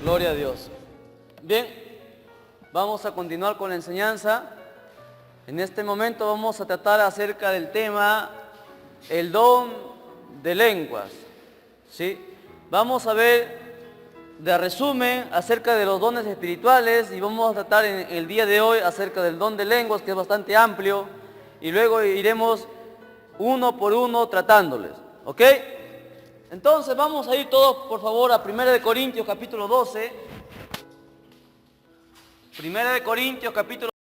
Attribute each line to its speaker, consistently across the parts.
Speaker 1: Gloria a Dios. Bien, vamos a continuar con la enseñanza. En este momento vamos a tratar acerca del tema el don de lenguas. ¿Sí? Vamos a ver de resumen acerca de los dones espirituales y vamos a tratar en el día de hoy acerca del don de lenguas, que es bastante amplio, y luego iremos uno por uno tratándoles. ¿Ok? Entonces vamos a ir todos, por favor, a 1 Corintios capítulo 12. 1 Corintios capítulo 12.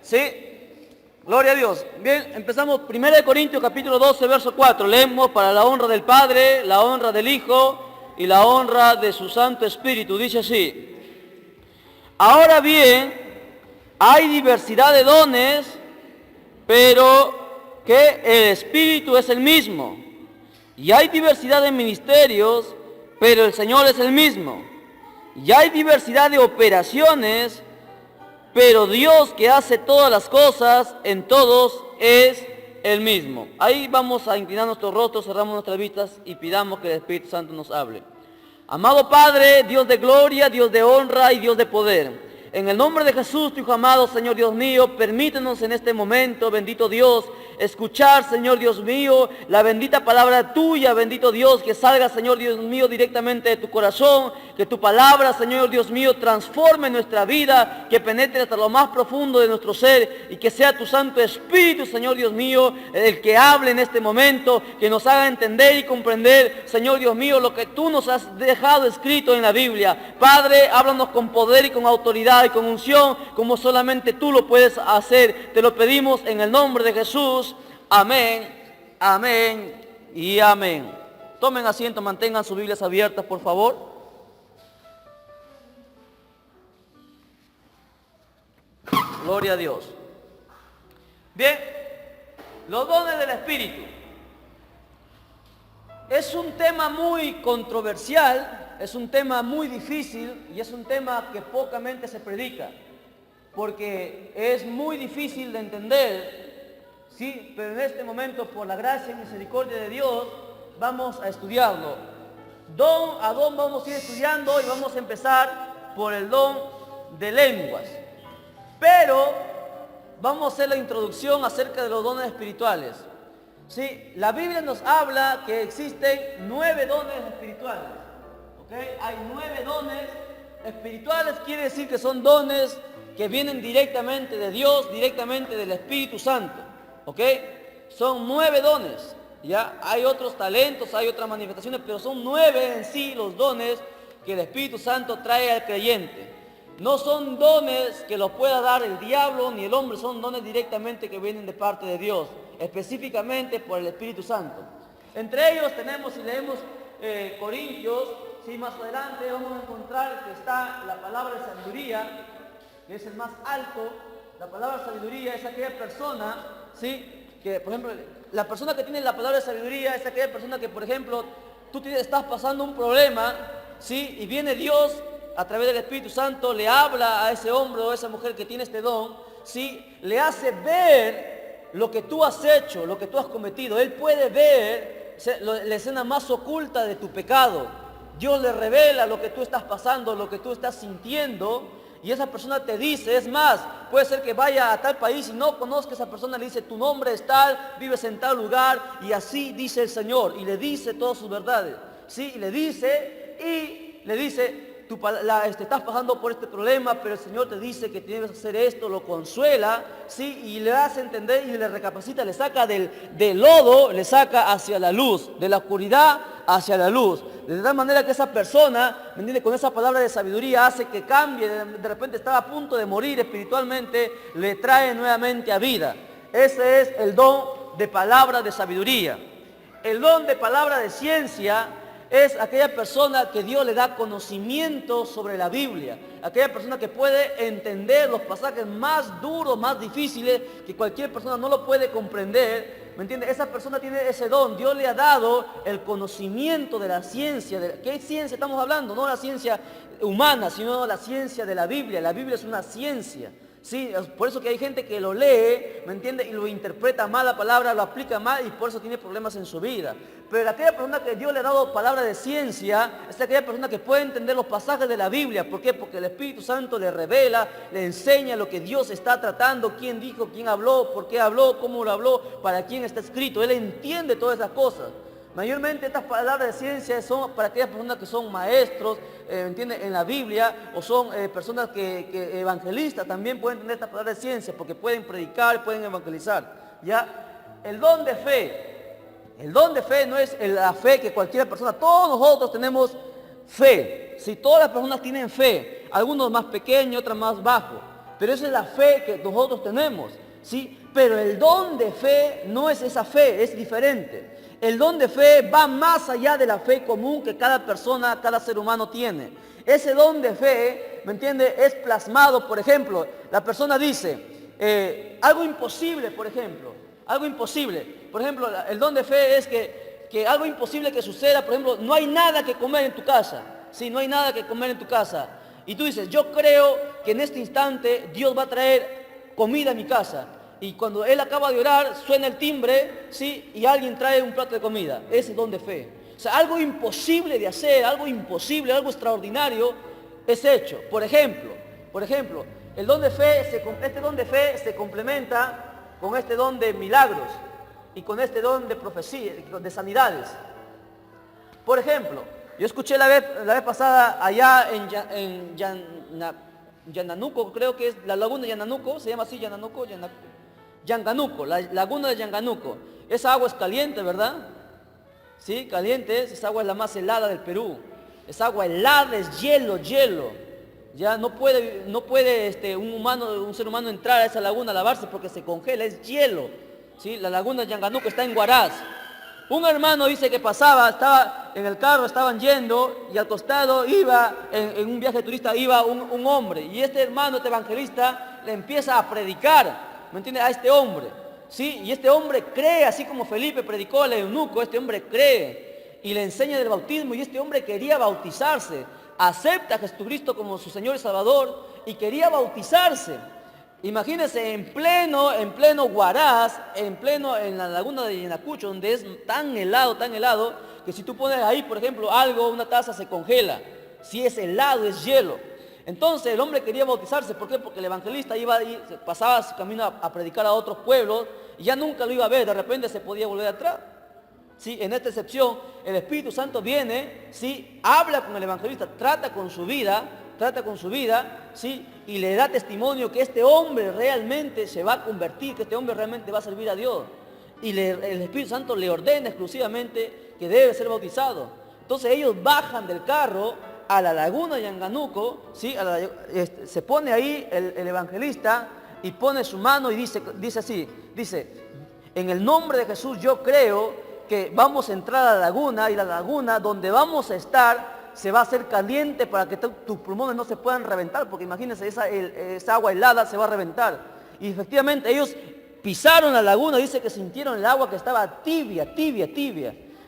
Speaker 1: ¿Sí? Gloria a Dios. Bien, empezamos 1 Corintios capítulo 12, verso 4. Leemos: para la honra del Padre, la honra del Hijo y la honra de su Santo Espíritu. Dice así: ahora bien, hay diversidad de dones, pero que el Espíritu es el mismo. Y hay diversidad de ministerios, pero el Señor es el mismo. Y hay diversidad de operaciones, pero Dios, que hace todas las cosas en todos, es el mismo. Ahí vamos a inclinar nuestros rostros, cerramos nuestras vistas y pidamos que el Espíritu Santo nos hable. Amado Padre, Dios de gloria, Dios de honra y Dios de poder, en el nombre de Jesús, tu Hijo amado, Señor Dios mío, permítenos en este momento, bendito Dios, escuchar, Señor Dios mío, la bendita palabra tuya, bendito Dios, que salga, Señor Dios mío, directamente de tu corazón, que tu palabra, Señor Dios mío, transforme nuestra vida, que penetre hasta lo más profundo de nuestro ser y que sea tu Santo Espíritu, Señor Dios mío, el que hable en este momento, que nos haga entender y comprender, Señor Dios mío, lo que tú nos has dejado escrito en la Biblia. Padre, háblanos con poder y con autoridad y con unción, como solamente tú lo puedes hacer. Te lo pedimos en el nombre de Jesús. Amén, amén y amén. Tomen asiento, mantengan sus Biblias abiertas, por favor. Gloria a Dios. Bien, los dones del Espíritu. Es un tema muy controversial, es un tema muy difícil y es un tema que pocamente se predica, porque es muy difícil de entender, sí, pero en este momento, por la gracia y misericordia de Dios, vamos a estudiarlo. Don a don vamos a ir estudiando y vamos a empezar por el don de lenguas. Pero vamos a hacer la introducción acerca de los dones espirituales. Sí, la Biblia nos habla que existen 9 dones espirituales. ¿Okay? Hay 9 dones espirituales, quiere decir que son dones que vienen directamente de Dios, directamente del Espíritu Santo. ¿Ok? Son 9 dones. ¿Ya? Hay otros talentos, hay otras manifestaciones, pero son 9 en sí los dones que el Espíritu Santo trae al creyente. No son dones que los pueda dar el diablo ni el hombre, son dones directamente que vienen de parte de Dios, específicamente por el Espíritu Santo. Entre ellos tenemos, si leemos Corintios, sí, más adelante vamos a encontrar que está la palabra de sabiduría, que es el más alto. La palabra de sabiduría es aquella persona, ¿sí? Que, por ejemplo, la persona que tiene la palabra de sabiduría es aquella persona que, por ejemplo, tú estás pasando un problema, ¿sí? Y viene Dios a través del Espíritu Santo, le habla a ese hombre o a esa mujer que tiene este don, ¿sí? Le hace ver lo que tú has hecho, lo que tú has cometido. Él puede ver la escena más oculta de tu pecado. Dios le revela lo que tú estás pasando, lo que tú estás sintiendo, y esa persona te dice, es más, puede ser que vaya a tal país y no conozca a esa persona, le dice, tu nombre es tal, vives en tal lugar, y así dice el Señor, y le dice todas sus verdades, ¿sí? Y le dice, estás pasando por este problema, pero el Señor te dice que tienes que hacer esto, lo consuela, ¿sí? Y le hace entender y le recapacita, le saca del lodo, le saca hacia la luz, de la oscuridad hacia la luz. De tal manera que esa persona, ¿me entiende? Con esa palabra de sabiduría hace que cambie, de repente estaba a punto de morir espiritualmente, le trae nuevamente a vida. Ese es el don de palabra de sabiduría. El don de palabra de ciencia es aquella persona que Dios le da conocimiento sobre la Biblia, aquella persona que puede entender los pasajes más duros, más difíciles, que cualquier persona no lo puede comprender, ¿me entiende? Esa persona tiene ese don. Dios le ha dado el conocimiento de la ciencia. ¿Qué ciencia estamos hablando? No la ciencia humana, sino la ciencia de la Biblia. La Biblia es una ciencia. Sí, por eso que hay gente que lo lee, ¿me entiende? Y lo interpreta mal la palabra, lo aplica mal y por eso tiene problemas en su vida. Pero aquella persona que Dios le ha dado palabra de ciencia, es aquella persona que puede entender los pasajes de la Biblia. ¿Por qué? Porque el Espíritu Santo le revela, le enseña lo que Dios está tratando, quién dijo, quién habló, por qué habló, cómo lo habló, para quién está escrito. Él entiende todas esas cosas. Mayormente estas palabras de ciencia son para aquellas personas que son maestros, ¿entiende? En la Biblia, o son personas que evangelistas también pueden tener estas palabras de ciencia, porque pueden predicar, pueden evangelizar. ¿Ya? El don de fe no es la fe que cualquier persona, todos nosotros tenemos fe. Si todas las personas tienen fe, algunos más pequeños, otros más bajos, pero esa es la fe que nosotros tenemos, ¿sí? Pero el don de fe no es esa fe, es diferente. El don de fe va más allá de la fe común que cada persona, cada ser humano tiene. Ese don de fe, ¿me entiende? Es plasmado, por ejemplo, la persona dice, algo imposible, por ejemplo, algo imposible. Por ejemplo, el don de fe es que algo imposible que suceda, por ejemplo, no hay nada que comer en tu casa. Sí, no hay nada que comer en tu casa. Y tú dices, yo creo que en este instante Dios va a traer comida a mi casa. Y cuando él acaba de orar, suena el timbre, ¿sí? Y alguien trae un plato de comida. Ese es don de fe. O sea, algo imposible de hacer, algo imposible, algo extraordinario es hecho. Por ejemplo, el don de fe, este don de fe se complementa con este don de milagros y con este don de profecía, de sanidades. Por ejemplo, yo escuché la vez pasada allá en Yananuco, creo que es la laguna de Yananuco, se llama así Yanganuco, la laguna de Yanganuco. Esa agua es caliente, ¿verdad? Sí, caliente es. Esa agua es la más helada del Perú. Esa agua helada es hielo. Ya no puede un ser humano entrar a esa laguna a lavarse porque se congela, es hielo. ¿Sí? La laguna de Yanganuco está en Huaraz. Un hermano dice que estaba en el carro, estaban yendo y al costado iba, en un viaje turista, iba un hombre. Y este hermano, este evangelista, le empieza a predicar, ¿me entiende? A este hombre, ¿sí? Y este hombre cree, así como Felipe predicó al eunuco, este hombre cree y le enseña del bautismo y este hombre quería bautizarse, acepta a Jesucristo como su Señor y Salvador y quería bautizarse. Imagínense en pleno Huaraz, en la laguna de Yanacucho, donde es tan helado, que si tú pones ahí, por ejemplo, una taza se congela. Si es helado, es hielo. Entonces el hombre quería bautizarse. ¿Por qué? Porque el evangelista pasaba su camino a predicar a otros pueblos y ya nunca lo iba a ver. De repente se podía volver atrás. ¿Sí? En esta excepción, el Espíritu Santo viene, ¿sí? Habla con el evangelista, trata con su vida, ¿sí? Y le da testimonio que este hombre realmente se va a convertir, que este hombre realmente va a servir a Dios. Y el Espíritu Santo le ordena exclusivamente que debe ser bautizado. Entonces ellos bajan del carro a la laguna de Yanganuco, ¿sí? Se pone ahí el evangelista y pone su mano y dice así, en el nombre de Jesús yo creo que vamos a entrar a la laguna y la laguna donde vamos a estar se va a hacer caliente para que tus pulmones no se puedan reventar, porque imagínense, esa agua helada se va a reventar. Y efectivamente ellos pisaron la laguna, dice que sintieron el agua que estaba tibia. Si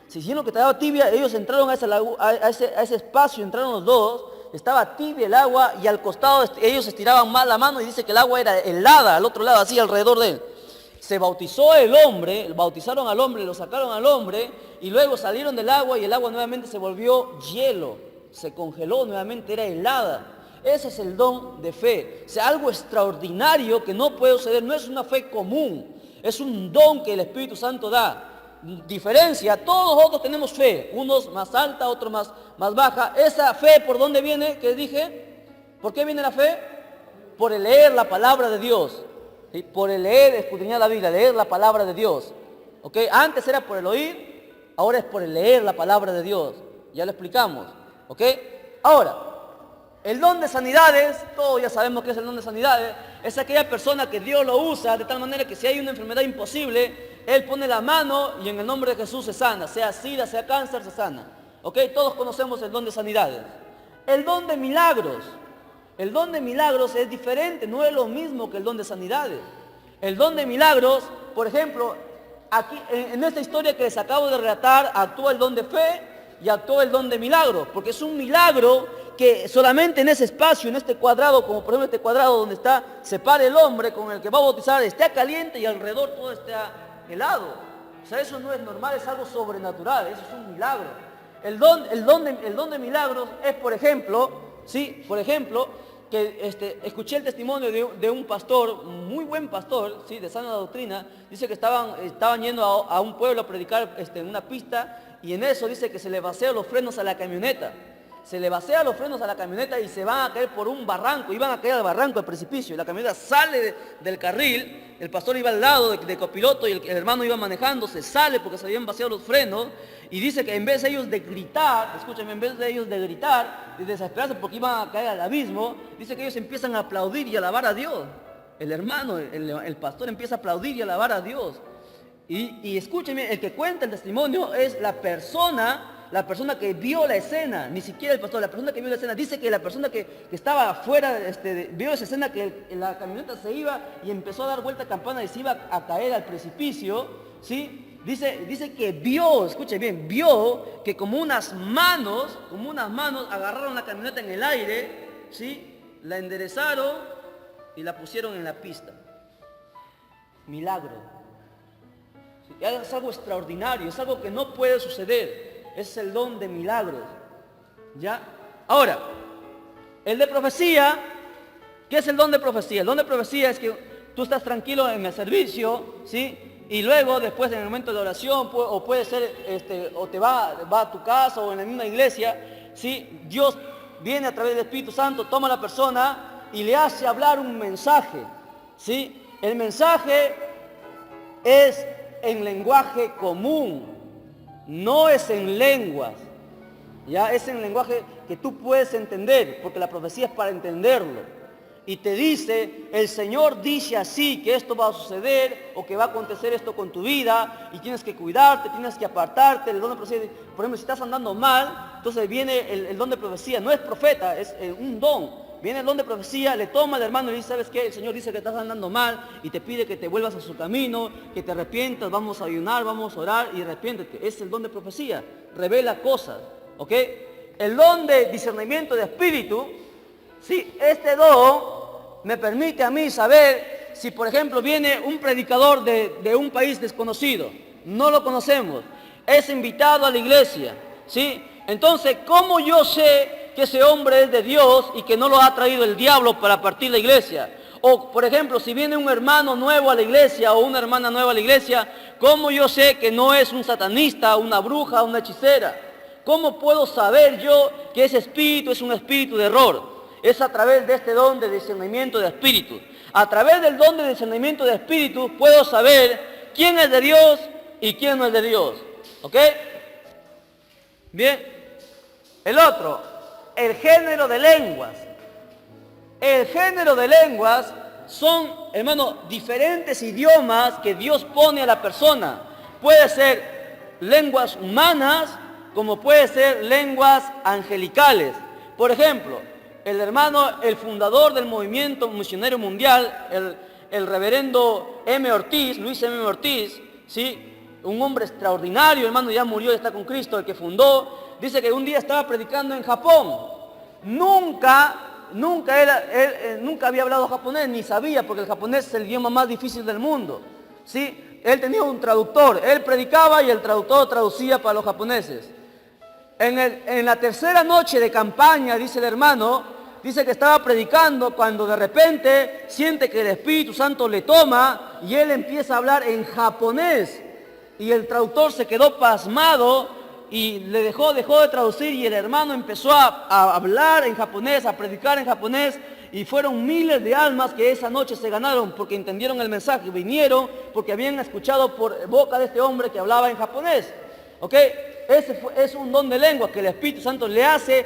Speaker 1: sintieron que estaba tibia, ellos entraron a ese espacio, entraron los dos, estaba tibia el agua y al costado ellos estiraban más la mano y dice que el agua era helada al otro lado, así alrededor de él. Se bautizó el hombre, bautizaron al hombre, lo sacaron al hombre y luego salieron del agua y el agua nuevamente se volvió hielo, se congeló nuevamente, era helada. Ese es el don de fe, o sea, algo extraordinario que no puede suceder, no es una fe común, es un don que el Espíritu Santo da. Diferencia, todos nosotros tenemos fe, unos más alta, otros más baja. Esa fe, ¿por dónde viene? ¿Qué dije? ¿Por qué viene la fe? Por el leer la palabra de Dios, ¿sí? Por el leer, escudriñar la Biblia, leer la palabra de Dios, ¿ok? Antes era por el oír, ahora es por el leer la palabra de Dios, ya lo explicamos, ¿ok? Ahora, el don de sanidades, todos ya sabemos qué es el don de sanidades, es aquella persona que Dios lo usa de tal manera que si hay una enfermedad imposible, Él pone la mano y en el nombre de Jesús se sana, sea sida, sea cáncer, se sana. ¿Ok? Todos conocemos el don de sanidades. El don de milagros. El don de milagros es diferente, no es lo mismo que el don de sanidades. El don de milagros, por ejemplo, aquí en esta historia que les acabo de relatar, actúa el don de fe y actúa el don de milagros, porque es un milagro que solamente en ese espacio, en este cuadrado, como por ejemplo este cuadrado donde está, se para el hombre con el que va a bautizar, esté caliente y alrededor todo está helado. O sea, eso no es normal, es algo sobrenatural, eso es un milagro. El don de milagros es, por ejemplo, ¿sí? Por ejemplo, que escuché el testimonio de un pastor, muy buen pastor, ¿sí? De sana doctrina. Dice que estaban yendo a un pueblo a predicar en una pista y en eso dice que se le vaciaron los frenos a la camioneta. Se le vacían los frenos a la camioneta y se van a caer por un barranco, iban a caer al barranco, al precipicio, y la camioneta sale del carril, el pastor iba al lado de copiloto y el hermano iba manejando, se sale porque se habían vaciado los frenos, y dice que en vez de ellos de gritar, escúchame, en vez de ellos de gritar, de desesperarse porque iban a caer al abismo, dice que ellos empiezan a aplaudir y alabar a Dios. El hermano, el pastor empieza a aplaudir y alabar a Dios. Y escúcheme, el que cuenta el testimonio es la persona que vio la escena, ni siquiera el pastor, la persona que vio la escena. Dice que la persona que estaba afuera, vio esa escena que la camioneta se iba y empezó a dar vuelta a campana y se iba a caer al precipicio, ¿sí? Dice que vio, escuche bien, vio que como unas manos agarraron la camioneta en el aire, ¿sí? La enderezaron y la pusieron en la pista. Milagro. ¿Sí? Es algo extraordinario, es algo que no puede suceder. Es el don de milagros, ¿ya? Ahora, el de profecía, ¿qué es el don de profecía? El don de profecía es que tú estás tranquilo en el servicio, ¿sí? Y luego, después en el momento de oración, o puede ser, o te va a tu casa o en la misma iglesia, ¿sí? Dios viene a través del Espíritu Santo, toma a la persona y le hace hablar un mensaje, ¿sí? El mensaje es en lenguaje común. No es en lenguas, ya es en lenguaje que tú puedes entender, porque la profecía es para entenderlo. Y te dice, el Señor dice así, que esto va a suceder, o que va a acontecer esto con tu vida, y tienes que cuidarte, tienes que apartarte. El don de profecía, por ejemplo, si estás andando mal, entonces viene el don de profecía, no es profeta, es un don. Viene el don de profecía, le toma al hermano y le dice, ¿sabes qué? El Señor dice que estás andando mal y te pide que te vuelvas a su camino, que te arrepientas, vamos a ayunar, vamos a orar y arrepiéntete. Es el don de profecía, revela cosas, ¿ok? El don de discernimiento de espíritu, sí, este don me permite a mí saber si, por ejemplo, viene un predicador de un país desconocido, no lo conocemos, es invitado a la iglesia, ¿sí? Entonces, ¿cómo yo sé que ese hombre es de Dios y que no lo ha traído el diablo para partir la iglesia? O, por ejemplo, si viene un hermano nuevo a la iglesia o una hermana nueva a la iglesia, ¿cómo yo sé que no es un satanista, una bruja, una hechicera? ¿Cómo puedo saber yo que ese espíritu es un espíritu de error? Es a través de este don de discernimiento de espíritu. A través del don de discernimiento de espíritu puedo saber quién es de Dios y quién no es de Dios. ¿Ok? Bien. El otro, el género de lenguas. El género de lenguas son, hermano, diferentes idiomas que Dios pone a la persona. Puede ser lenguas humanas, como puede ser lenguas angelicales. Por ejemplo, el fundador del movimiento misionero mundial, el reverendo Luis M. Ortiz, ¿sí? Un hombre extraordinario, hermano, ya murió, ya está con Cristo, el que fundó. Dice que un día estaba predicando en Japón nunca había hablado japonés, ni sabía, porque el japonés es el idioma más difícil del mundo. ¿Sí? Él tenía un traductor, él predicaba y el traductor traducía para los japoneses. En la tercera noche de campaña, dice el hermano, dice que estaba predicando cuando de repente siente que el Espíritu Santo le toma y él empieza a hablar en japonés. Y el traductor se quedó pasmado y le dejó de traducir y el hermano empezó a hablar en japonés, a predicar en japonés. Y fueron miles de almas que esa noche se ganaron porque entendieron el mensaje, vinieron porque habían escuchado por boca de este hombre que hablaba en japonés. ¿Ok? Es un don de lengua que el Espíritu Santo le hace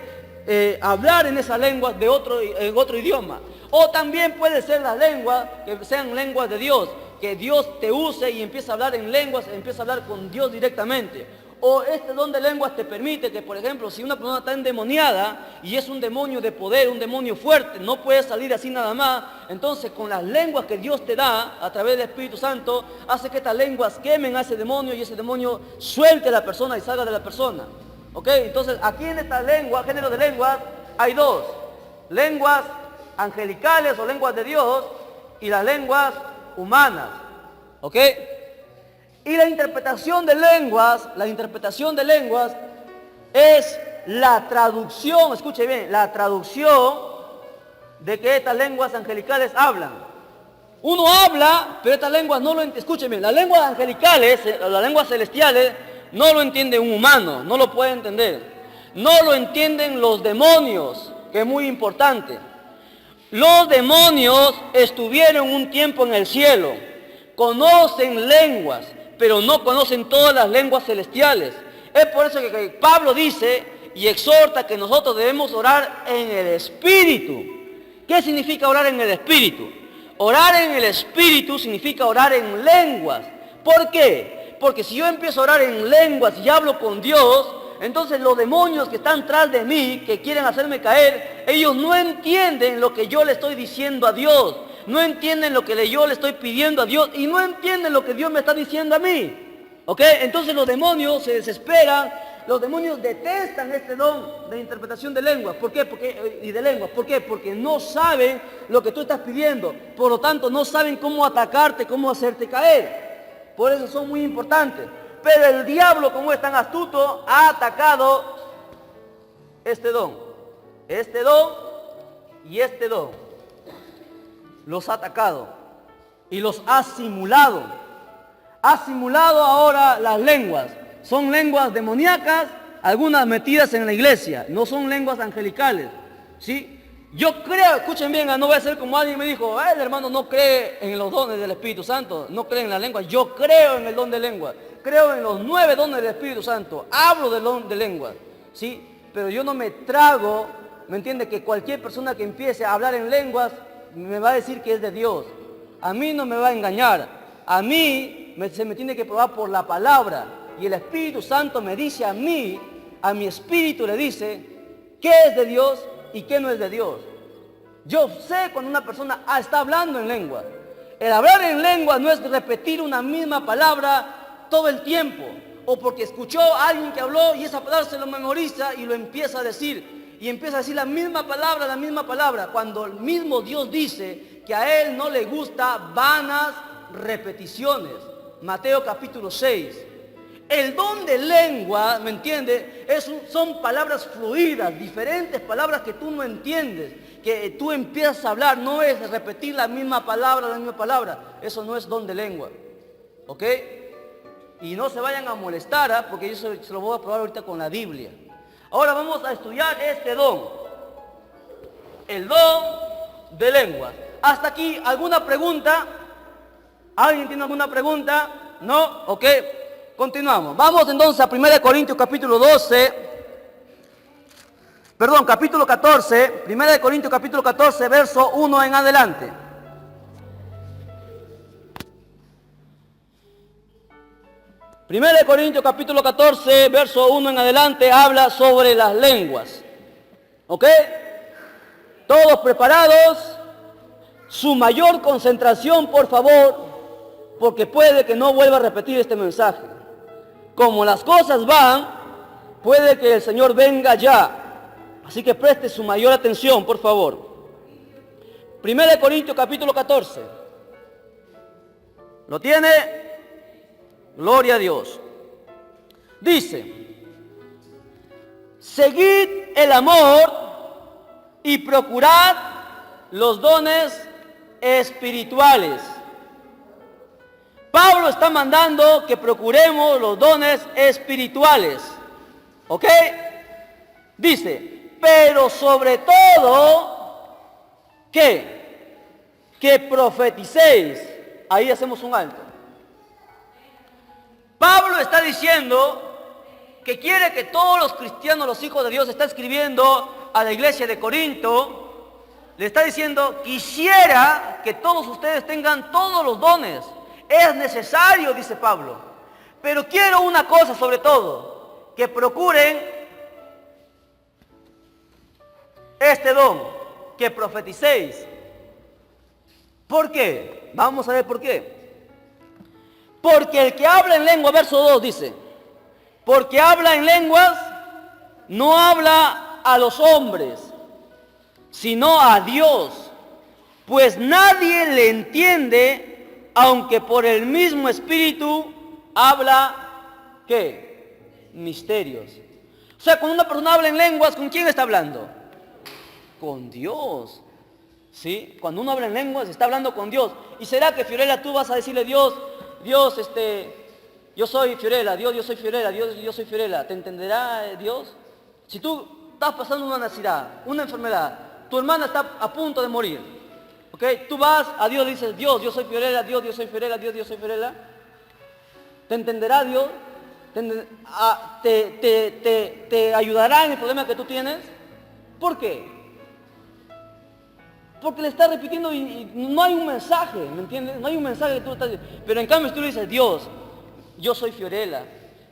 Speaker 1: hablar en esa lengua en otro idioma. O también puede ser las lenguas que sean lenguas de Dios, que Dios te use y empieza a hablar en lenguas, empieza a hablar con Dios directamente. O este don de lenguas te permite que, por ejemplo, si una persona está endemoniada y es un demonio de poder, un demonio fuerte, no puede salir así nada más, entonces con las lenguas que Dios te da a través del Espíritu Santo, hace que estas lenguas quemen a ese demonio y ese demonio suelte a la persona y salga de la persona. ¿Ok? Entonces aquí en esta lengua, género de lenguas, hay dos: lenguas angelicales o lenguas de Dios y las lenguas humanas. ¿Ok? Y la interpretación de lenguas es la traducción, escuche bien, la traducción de que estas lenguas angelicales hablan. Uno habla, pero estas lenguas no lo entiende. Escuche bien, las lenguas angelicales, las lenguas celestiales, no lo entiende un humano, no lo puede entender. No lo entienden los demonios, que es muy importante. Los demonios estuvieron un tiempo en el cielo, conocen lenguas, pero no conocen todas las lenguas celestiales. Es por eso que Pablo dice y exhorta que nosotros debemos orar en el Espíritu. ¿Qué significa orar en el Espíritu? Orar en el Espíritu significa orar en lenguas. ¿Por qué? Porque si yo empiezo a orar en lenguas y hablo con Dios, entonces los demonios que están tras de mí, que quieren hacerme caer, ellos no entienden lo que yo le estoy diciendo a Dios. No entienden lo que yo le estoy pidiendo a Dios y no entienden lo que Dios me está diciendo a mí. ¿Ok? Entonces los demonios se desesperan, los demonios detestan este don de interpretación de lenguas. ¿Por qué? ¿Por qué? Porque no saben lo que tú estás pidiendo. Por lo tanto, no saben cómo atacarte, cómo hacerte caer. Por eso son muy importantes. Pero el diablo, como es tan astuto, ha atacado este don y este don. Los ha atacado y los ha simulado. Ha simulado ahora las lenguas. Son lenguas demoníacas, algunas metidas en la iglesia. No son lenguas angelicales. ¿Sí? Yo creo, escuchen bien, no voy a ser como alguien me dijo, el hermano no cree en los dones del Espíritu Santo, no cree en las lenguas. Yo creo en el don de lenguas. Creo en los 9 dones del Espíritu Santo. Hablo del don de lenguas. ¿Sí? Pero yo no me trago, ¿me entiende? Que cualquier persona que empiece a hablar en lenguas me va a decir que es de Dios. A mí no me va a engañar. A mí se me tiene que probar por la palabra. Y el Espíritu Santo me dice a mí, a mi espíritu le dice, qué es de Dios y qué no es de Dios. Yo sé cuando una persona está hablando en lengua. El hablar en lengua no es repetir una misma palabra todo el tiempo. O porque escuchó a alguien que habló y esa palabra se lo memoriza y lo empieza a decir. Y empieza a decir la misma palabra, cuando el mismo Dios dice que a Él no le gusta vanas repeticiones. Mateo capítulo 6. El don de lengua, ¿me entiendes? Son palabras fluidas, diferentes palabras que tú no entiendes, que tú empiezas a hablar, no es repetir la misma palabra. Eso no es don de lengua. ¿Ok? Y no se vayan a molestar, porque yo se lo voy a probar ahorita con la Biblia. Ahora vamos a estudiar este don. El don de lenguas. Hasta aquí, ¿alguna pregunta? ¿Alguien tiene alguna pregunta? ¿No? Ok. Continuamos. Vamos entonces a 1 Corintios capítulo 14. 1 Corintios capítulo 14, verso 1 en adelante. Primera de Corintios capítulo 14, verso 1 en adelante, habla sobre las lenguas. ¿Ok? Todos preparados. Su mayor concentración, por favor, porque puede que no vuelva a repetir este mensaje. Como las cosas van, puede que el Señor venga ya. Así que preste su mayor atención, por favor. 1 Corintios capítulo 14. ¿Lo tiene? Gloria a Dios. Dice, seguid el amor y procurad los dones espirituales. Pablo está mandando que procuremos los dones espirituales. ¿Ok? Dice, pero sobre todo, ¿qué? Que profeticéis. Ahí hacemos un alto. Pablo está diciendo que quiere que todos los cristianos, los hijos de Dios, está escribiendo a la iglesia de Corinto, le está diciendo, quisiera que todos ustedes tengan todos los dones. Es necesario, dice Pablo. Pero quiero una cosa sobre todo, que procuren este don, que profeticéis. ¿Por qué? Vamos a ver por qué. Porque el que habla en lengua, verso 2 dice, porque habla en lenguas, no habla a los hombres, sino a Dios, pues nadie le entiende, aunque por el mismo Espíritu habla, ¿qué? Misterios. O sea, cuando una persona habla en lenguas, ¿con quién está hablando? Con Dios. ¿Sí? Cuando uno habla en lenguas, está hablando con Dios. ¿Y será que, Fiorella, tú vas a decirle, Dios, yo soy Fiorella, Dios, yo soy Fiorella, Dios, yo soy Fiorella? ¿Te entenderá Dios? Si tú estás pasando una necesidad, una enfermedad, tu hermana está a punto de morir, ¿ok? Tú vas a Dios y dices, Dios, yo soy Fiorella, Dios, yo soy Fiorella, Dios, yo soy Fiorella. ¿Te entenderá Dios? ¿Te ayudará en el problema que tú tienes? ¿Por qué? Porque le está repitiendo y no hay un mensaje, ¿me entiendes? No hay un mensaje que tú estás diciendo. Pero en cambio si tú le dices, Dios, yo soy Fiorella,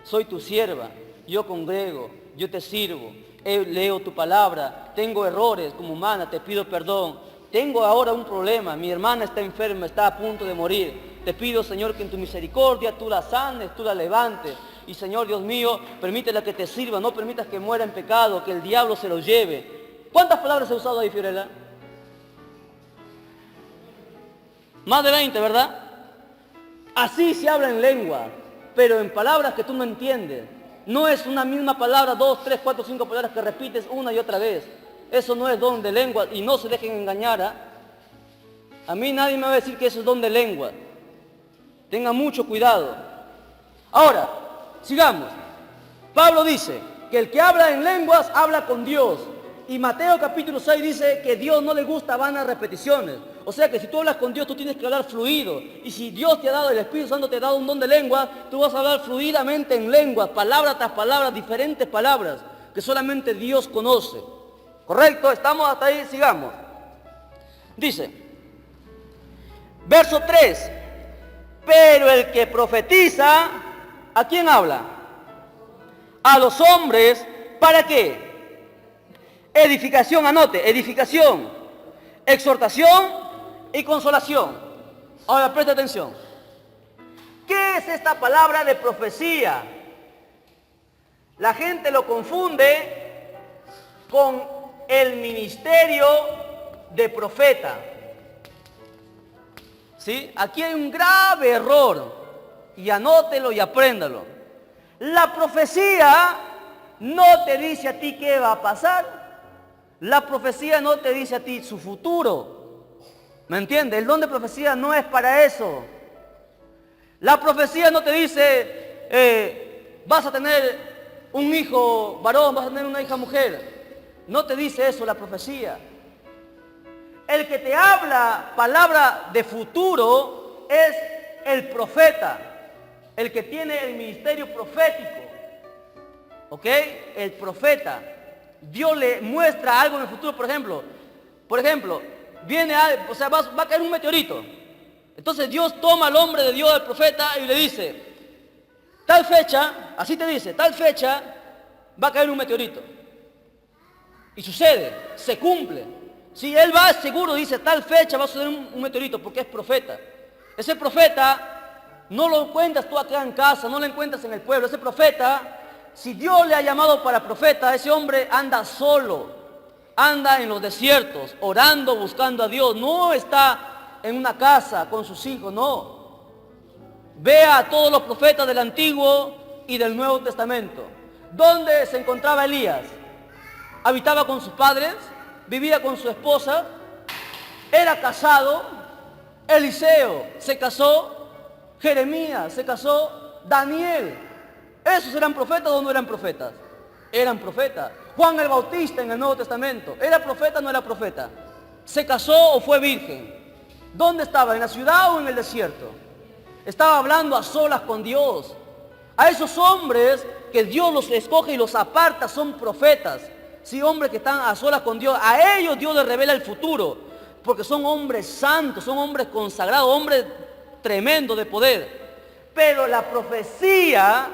Speaker 1: soy tu sierva, yo congrego, yo te sirvo, leo tu palabra, tengo errores como humana, te pido perdón, tengo ahora un problema, mi hermana está enferma, está a punto de morir, te pido, Señor, que en tu misericordia tú la sanes, tú la levantes, y Señor Dios mío, permítela que te sirva, no permitas que muera en pecado, que el diablo se lo lleve. ¿Cuántas palabras he usado ahí, Fiorella? Más de 20, ¿verdad? Así se habla en lengua, pero en palabras que tú no entiendes. No es una misma palabra, 2, 3, 4, 5 palabras que repites una y otra vez. Eso no es don de lengua y no se dejen engañar. A mí nadie me va a decir que eso es don de lengua. Tengan mucho cuidado. Ahora, sigamos. Pablo dice que el que habla en lenguas habla con Dios. Y Mateo capítulo 6 dice que Dios no le gusta vanas repeticiones. O sea que si tú hablas con Dios, tú tienes que hablar fluido. Y si Dios te ha dado, el Espíritu Santo te ha dado un don de lengua, tú vas a hablar fluidamente en lenguas, palabra tras palabra, diferentes palabras, que solamente Dios conoce. ¿Correcto? ¿Estamos hasta ahí? Sigamos. Dice, verso 3, pero el que profetiza, ¿a quién habla? A los hombres, ¿para qué? Edificación, anote, edificación, exhortación y consolación. Ahora presta atención. ¿Qué es esta palabra de profecía? La gente lo confunde con el ministerio de profeta. ¿Sí? Aquí hay un grave error. Y anótelo y apréndalo. La profecía no te dice a ti qué va a pasar. La profecía no te dice a ti su futuro. ¿Me entiendes? El don de profecía no es para eso. La profecía no te dice, vas a tener un hijo varón, vas a tener una hija mujer. No te dice eso la profecía. El que te habla palabra de futuro es el profeta. El que tiene el ministerio profético. ¿Ok? El profeta. Dios le muestra algo en el futuro, por ejemplo, viene algo, o sea, va a caer un meteorito. Entonces Dios toma al hombre de Dios, al profeta, y le dice, tal fecha, así te dice, tal fecha va a caer un meteorito. Y sucede, se cumple. Si él va seguro, dice, tal fecha va a suceder un meteorito, porque es profeta. Ese profeta no lo encuentras tú acá en casa, no lo encuentras en el pueblo. Ese profeta, si Dios le ha llamado para profeta, ese hombre anda solo. anda en los desiertos, orando, buscando a Dios. No está en una casa con sus hijos, no. Vea a todos los profetas del Antiguo y del Nuevo Testamento. ¿Dónde se encontraba Elías? Habitaba con sus padres, vivía con su esposa, era casado. Eliseo se casó, Jeremías se casó, Daniel. ¿Esos eran profetas o no eran profetas? Eran profetas. Juan el Bautista en el Nuevo Testamento, ¿era profeta o no era profeta? ¿Se casó o fue virgen? ¿Dónde estaba? ¿En la ciudad o en el desierto? Estaba hablando a solas con Dios. A esos hombres que Dios los escoge y los aparta son profetas. Sí, hombres que están a solas con Dios. A ellos Dios les revela el futuro. Porque son hombres santos, son hombres consagrados, hombres tremendos de poder. Pero la profecía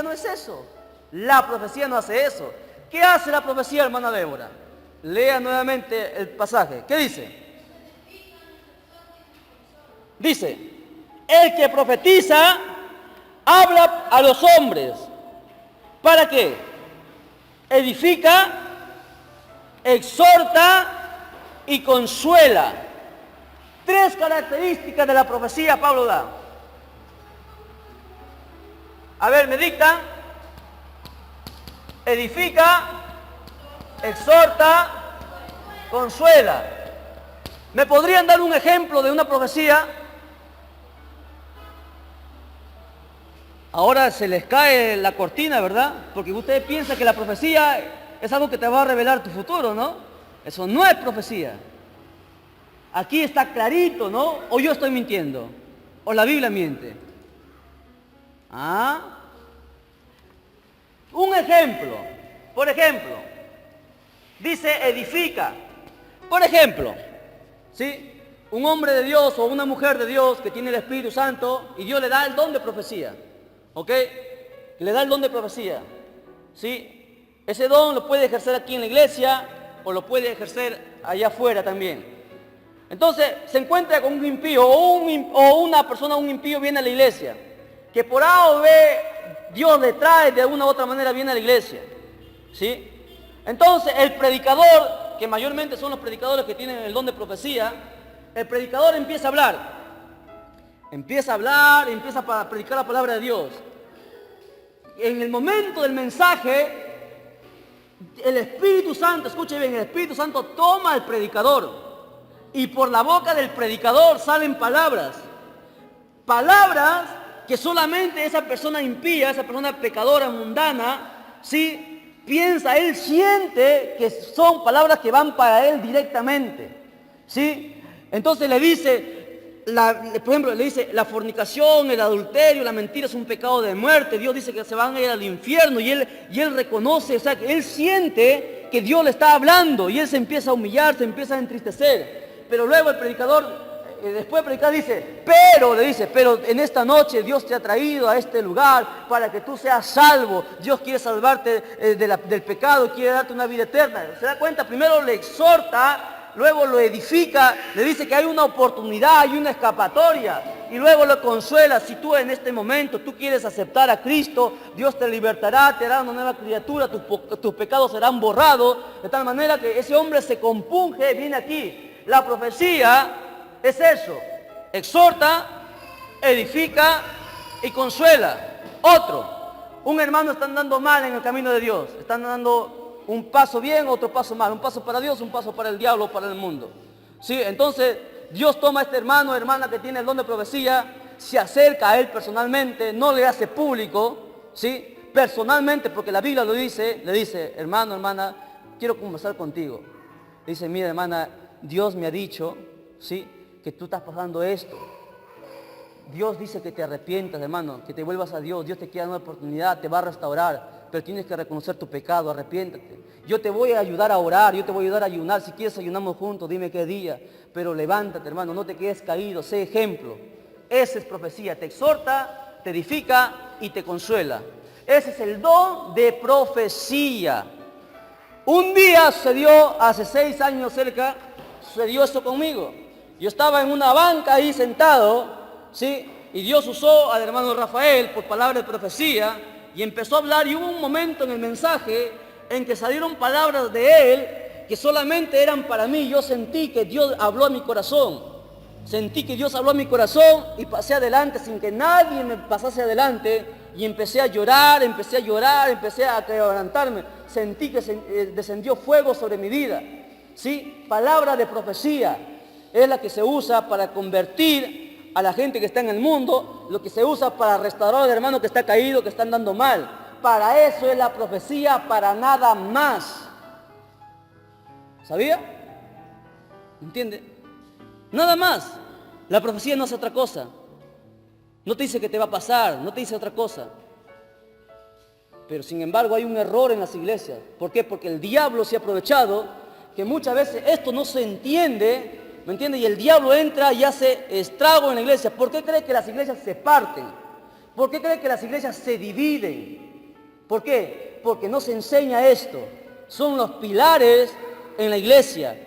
Speaker 1: no es eso. La profecía no hace eso. ¿Qué hace la profecía, hermana Débora? Lea nuevamente el pasaje. ¿Qué dice? Dice, el que profetiza habla a los hombres. ¿Para qué? Edifica, exhorta y consuela. 3 características de la profecía Pablo da. A ver, me dicta. Edifica, exhorta, consuela. ¿Me podrían dar un ejemplo de una profecía? Ahora se les cae la cortina, ¿verdad? Porque ustedes piensan que la profecía es algo que te va a revelar tu futuro, ¿no? Eso no es profecía. Aquí está clarito, ¿no? O yo estoy mintiendo. O la Biblia miente. ¿Ah? Un ejemplo. Por ejemplo, dice edifica. Por ejemplo, ¿sí? Un hombre de Dios o una mujer de Dios que tiene el Espíritu Santo y Dios le da el don de profecía. ¿Ok? Le da el don de profecía. ¿Sí? Ese don lo puede ejercer aquí en la iglesia o lo puede ejercer allá afuera también. Entonces, se encuentra con un impío o una persona, un impío viene a la iglesia, que por A o B Dios le trae de alguna u otra manera, viene a la iglesia. ¿Sí? Entonces, el predicador, que mayormente son los predicadores que tienen el don de profecía, el predicador empieza a hablar. Empieza a predicar la palabra de Dios. En el momento del mensaje, el Espíritu Santo, escuche bien, el Espíritu Santo toma al predicador y por la boca del predicador salen palabras. Palabras que solamente esa persona impía, esa persona pecadora, mundana, ¿sí? Piensa, él siente que son palabras que van para él directamente. ¿Sí? Entonces le dice... por ejemplo, le dice, la fornicación, el adulterio, la mentira es un pecado de muerte. Dios dice que se van a ir al infierno y él reconoce, o sea, que él siente que Dios le está hablando y él se empieza a humillar, se empieza a entristecer. Pero luego el predicador, después de predicar, pero en esta noche Dios te ha traído a este lugar para que tú seas salvo. Dios quiere salvarte del pecado, quiere darte una vida eterna. ¿Se da cuenta? Primero le exhorta, luego lo edifica, le dice que hay una oportunidad, hay una escapatoria, y luego lo consuela. Si tú en este momento tú quieres aceptar a Cristo, Dios te libertará, te hará una nueva criatura, tus pecados serán borrados, de tal manera que ese hombre se compunge, viene aquí. La profecía es eso: exhorta, edifica y consuela. Un hermano está andando mal en el camino de Dios, está andando un paso bien, otro paso mal, un paso para Dios, un paso para el diablo, para el mundo. ¿Sí? Entonces, Dios toma a este hermano o hermana que tiene el don de profecía, se acerca a él personalmente, no le hace público, ¿sí? Personalmente, porque la Biblia lo dice, le dice, hermano, hermana, quiero conversar contigo. Le dice, mira, hermana, Dios me ha dicho, ¿sí?, que tú estás pasando esto. Dios dice que te arrepientas, hermano, que te vuelvas a Dios. Dios te quiere dar una oportunidad, te va a restaurar. Pero tienes que reconocer tu pecado, arrepiéntate. Yo te voy a ayudar a orar, yo te voy a ayudar a ayunar. Si quieres ayunamos juntos, dime qué día. Pero levántate, hermano, no te quedes caído, sé ejemplo. Esa es profecía, te exhorta, te edifica y te consuela. Ese es el don de profecía. Un día sucedió, hace 6 años cerca, sucedió esto conmigo. Yo estaba en una banca ahí sentado, ¿sí? Y Dios usó al hermano Rafael por palabra de profecía y empezó a hablar, y hubo un momento en el mensaje en que salieron palabras de Él que solamente eran para mí. Yo sentí que Dios habló a mi corazón. Sentí que Dios habló a mi corazón y pasé adelante sin que nadie me pasase adelante. Y empecé a llorar, empecé a quebrantarme. Sentí que descendió fuego sobre mi vida. ¿Sí? Palabra de profecía es la que se usa para convertir a la gente que está en el mundo, lo que se usa para restaurar al hermano que está caído, que está andando mal. Para eso es la profecía, para nada más. ¿Sabía? ¿Entiende? Nada más. La profecía no es otra cosa. No te dice que te va a pasar, no te dice otra cosa. Pero sin embargo hay un error en las iglesias. ¿Por qué? Porque el diablo se ha aprovechado que muchas veces esto no se entiende, ¿me entiende? Y el diablo entra y hace estrago en la iglesia. ¿Por qué cree que las iglesias se parten? ¿Por qué cree que las iglesias se dividen? ¿Por qué? Porque no se enseña esto. Son los pilares en la iglesia,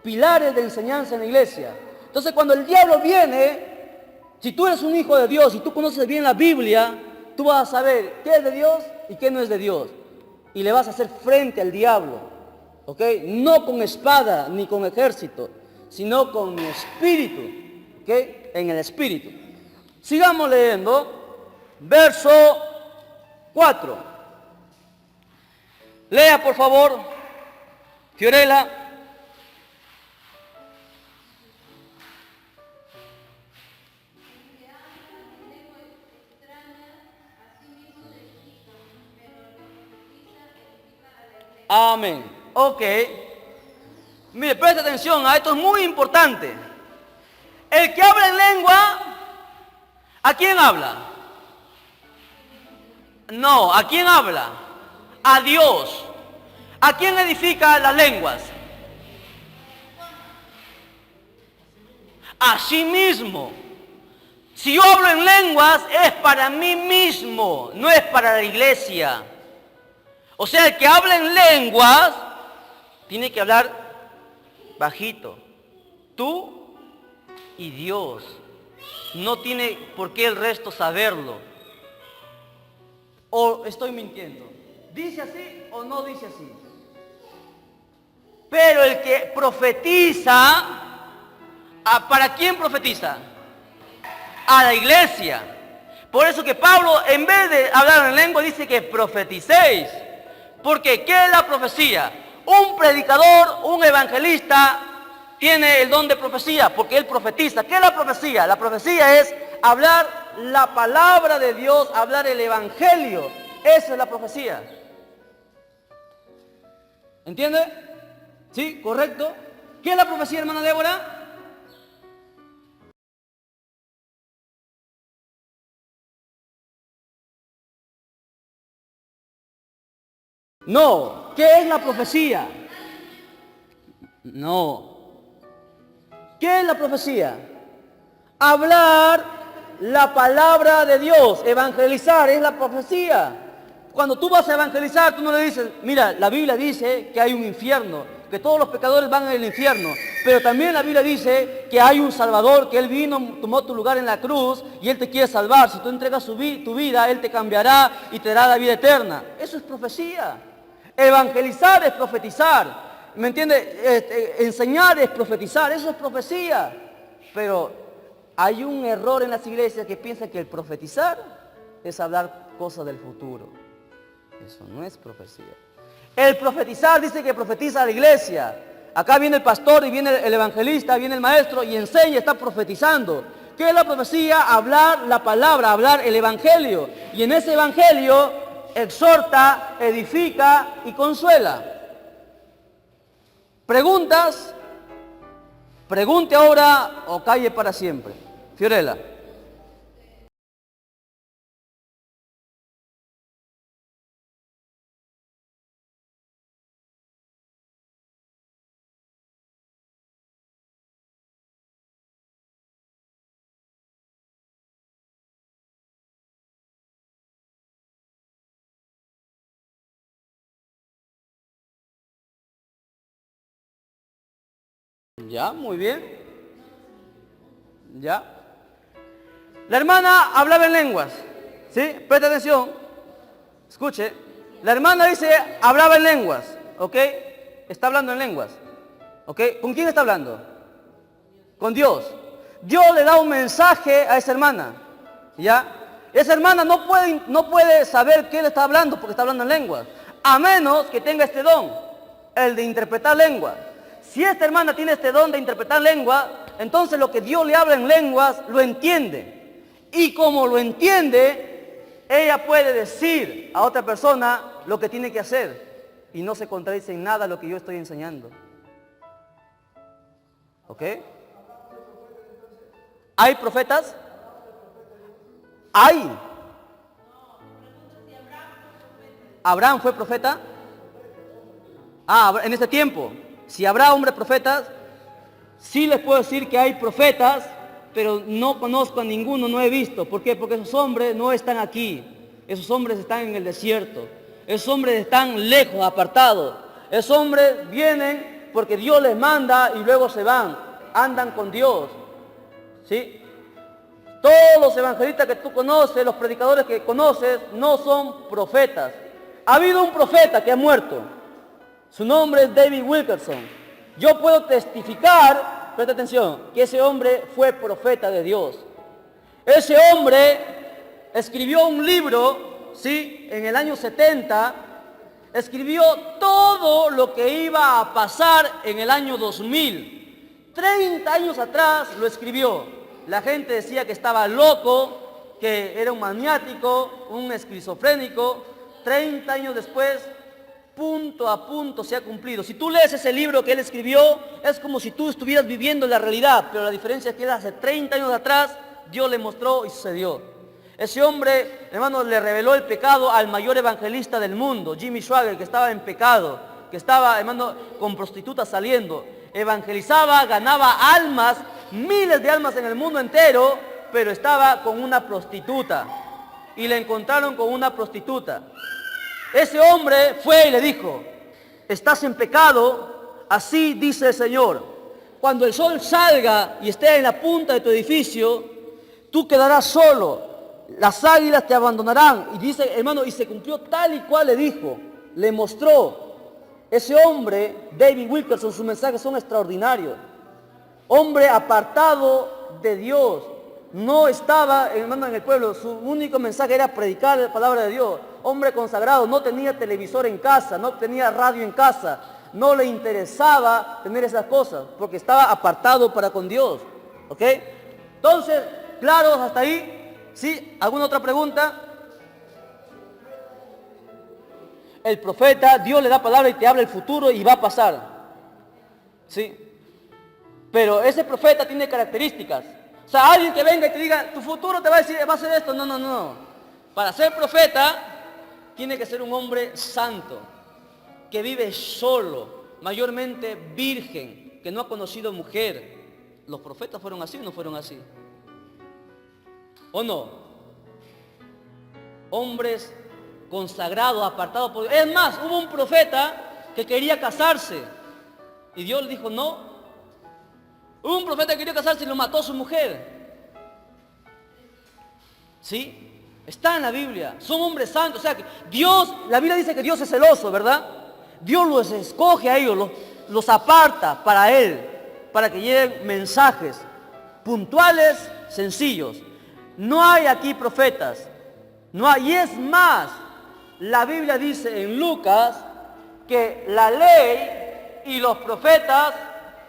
Speaker 1: pilares de enseñanza en la iglesia. Entonces cuando el diablo viene, si tú eres un hijo de Dios y tú conoces bien la Biblia, tú vas a saber qué es de Dios y qué no es de Dios. Y le vas a hacer frente al diablo, ¿ok? No con espada ni con ejército, sino con mi espíritu, ¿ok? En el espíritu. Sigamos leyendo, verso 4. Lea por favor, Fiorella. Amén. Ok. Mire, preste atención, esto es muy importante. El que habla en lengua, ¿a quién habla? No, ¿a quién habla? A Dios. ¿A quién edifica las lenguas? A sí mismo. Si yo hablo en lenguas, es para mí mismo, no es para la iglesia. O sea, el que habla en lenguas tiene que hablar bajito. Tú y Dios. No tiene por qué el resto saberlo. ¿O estoy mintiendo? ¿Dice así o no dice así? Pero el que profetiza, ¿para quién profetiza? A la iglesia. Por eso que Pablo, en vez de hablar en lengua, dice que profeticéis. Porque ¿qué es la profecía? Un predicador, un evangelista, tiene el don de profecía, porque él profetiza. ¿Qué es la profecía? La profecía es hablar la palabra de Dios, hablar el evangelio. Esa es la profecía. ¿Entiende? ¿Sí? ¿Correcto? ¿Qué es la profecía, hermana Débora? No. ¿Qué es la profecía? No. ¿Qué es la profecía? Hablar la palabra de Dios, evangelizar es la profecía. Cuando tú vas a evangelizar, tú no le dices, mira, la Biblia dice que hay un infierno, que todos los pecadores van al infierno, pero también la Biblia dice que hay un Salvador, que Él vino, tomó tu lugar en la cruz y Él te quiere salvar. Si tú entregas tu vida, Él te cambiará y te dará la vida eterna. Eso es profecía. Evangelizar es profetizar. ¿Me entiende? Enseñar es profetizar, eso es profecía. Pero hay un error en las iglesias que piensan que el profetizar es hablar cosas del futuro. Eso no es profecía. El profetizar dice que profetiza a la iglesia. Acá viene el pastor y viene el evangelista, viene el maestro y enseña, está profetizando. ¿Qué es la profecía? Hablar la palabra, hablar el evangelio. Y en ese evangelio exhorta, edifica y consuela. ¿Preguntas? Pregunte ahora o calle para siempre. Fiorella. Ya, muy bien. Ya. La hermana hablaba en lenguas. ¿Sí? Presta atención. Escuche. La hermana dice, hablaba en lenguas, ¿ok? Está hablando en lenguas, ¿ok? ¿Con quién está hablando? Con Dios. Dios le da un mensaje a esa hermana, ¿ya? Esa hermana no puede saber qué le está hablando porque está hablando en lenguas, a menos que tenga este don, el de interpretar lenguas. Si esta hermana tiene este don de interpretar lenguas, entonces lo que Dios le habla en lenguas lo entiende. Y como lo entiende, ella puede decir a otra persona lo que tiene que hacer y no se contradice en nada lo que yo estoy enseñando. ¿Ok? ¿Hay profetas? Hay. ¿Abraham fue profeta? En este tiempo. Si habrá hombres profetas, sí les puedo decir que hay profetas, pero no conozco a ninguno, no he visto. ¿Por qué? Porque esos hombres no están aquí. Esos hombres están en el desierto. Esos hombres están lejos, apartados. Esos hombres vienen porque Dios les manda y luego se van. Andan con Dios. ¿Sí? Todos los evangelistas que tú conoces, los predicadores que conoces, no son profetas. Ha habido un profeta que ha muerto. Su nombre es David Wilkerson. Yo puedo testificar, presta atención, que ese hombre fue profeta de Dios. Ese hombre escribió un libro, ¿sí? En el año 70, escribió todo lo que iba a pasar en el año 2000. 30 años atrás lo escribió. La gente decía que estaba loco, que era un maniático, un esquizofrénico. 30 años después, punto a punto se ha cumplido. Si tú lees ese libro que él escribió, es como si tú estuvieras viviendo la realidad, pero la diferencia es que hace 30 años atrás, Dios le mostró y sucedió. Ese hombre, hermano, le reveló el pecado al mayor evangelista del mundo, Jimmy Swaggart, que estaba en pecado, que estaba, hermano, con prostitutas saliendo. Evangelizaba, ganaba almas, miles de almas en el mundo entero, pero estaba con una prostituta. Y le encontraron con una prostituta. Ese hombre fue y le dijo, estás en pecado, así dice el Señor. Cuando el sol salga y esté en la punta de tu edificio, tú quedarás solo. Las águilas te abandonarán. Y dice, hermano, y se cumplió tal y cual le dijo. Le mostró. Ese hombre, David Wilkerson, sus mensajes son extraordinarios. Hombre apartado de Dios. No estaba, hermano, en el pueblo. Su único mensaje era predicar la palabra de Dios. Hombre consagrado. No tenía televisor en casa. No tenía radio en casa. No le interesaba tener esas cosas. Porque estaba apartado para con Dios. ¿Ok? Entonces, ¿claros hasta ahí? ¿Sí? ¿Alguna otra pregunta? El profeta, Dios le da palabra y te habla el futuro y va a pasar. ¿Sí? Pero ese profeta tiene características. O sea, alguien que venga y te diga, tu futuro te va a decir, va a ser esto. No, no, no. Para ser profeta, tiene que ser un hombre santo, que vive solo, mayormente virgen, que no ha conocido mujer. ¿Los profetas fueron así o no fueron así? ¿O no? Hombres consagrados, apartados por Dios. Es más, hubo un profeta que quería casarse y Dios le dijo no. Hubo un profeta que quería casarse y lo mató a su mujer. ¿Sí? Está en la Biblia. Son hombres santos. O sea, que Dios, la Biblia dice que Dios es celoso, ¿verdad? Dios los escoge a ellos, los aparta para Él, para que lleven mensajes puntuales, sencillos. No hay aquí profetas. No hay. Y es más, la Biblia dice en Lucas que la ley y los profetas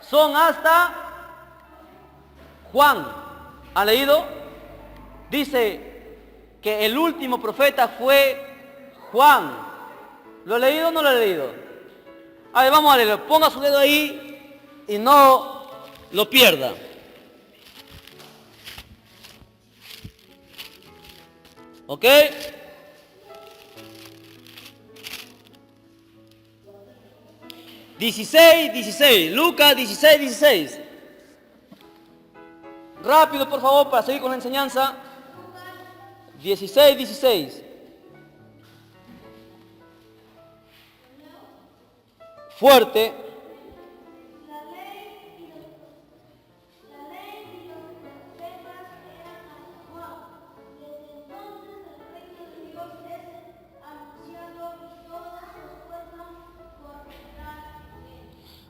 Speaker 1: son hasta Juan. ¿Ha leído? Dice que el último profeta fue Juan. ¿Lo ha leído o no lo ha leído? A ver, vamos a leerlo. Ponga su dedo ahí y no lo pierda. ¿Ok? Lucas 16. Rápido, por favor, para seguir con la enseñanza. 16. Fuerte.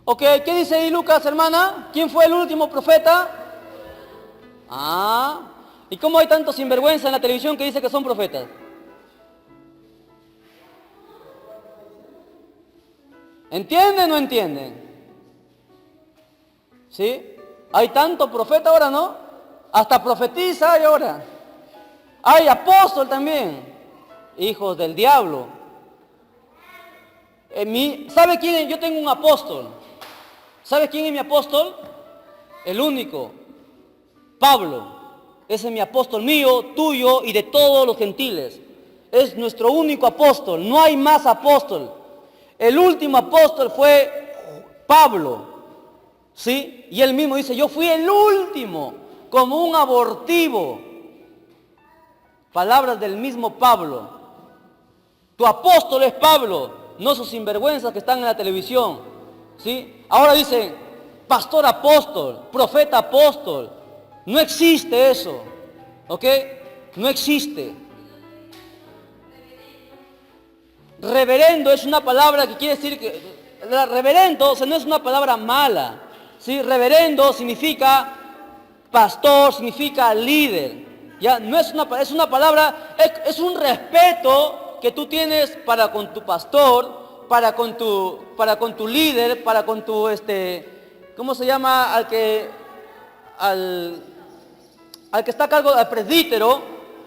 Speaker 1: Ok, ¿qué dice ahí Lucas, hermana? ¿Quién fue el último profeta? Ah, ¿y cómo hay tanto sinvergüenza en la televisión que dice que son profetas? ¿Entienden o no entienden? ¿Sí? Hay tanto profeta ahora, ¿no? Hasta profetiza hay ahora. Hay apóstol también. Hijos del diablo. ¿Sabe quién es? Yo tengo un apóstol. ¿Sabe quién es mi apóstol? El único. Pablo. Ese es mi apóstol mío, tuyo y de todos los gentiles. Es nuestro único apóstol. No hay más apóstol. El último apóstol fue Pablo. ¿Sí? Y él mismo dice, yo fui el último, como un abortivo. Palabras del mismo Pablo. Tu apóstol es Pablo, no esos sinvergüenzas que están en la televisión. ¿Sí? Ahora dicen, pastor apóstol, profeta apóstol. No existe eso. ¿Ok? No existe. Reverendo es una palabra que quiere decir que... Reverendo, o sea, no es una palabra mala. ¿Sí? Reverendo significa pastor, significa líder. Ya no es una palabra, es un respeto que tú tienes para con tu pastor, para con tu líder, para con tu ¿cómo se llama? Al que está a cargo del presbítero.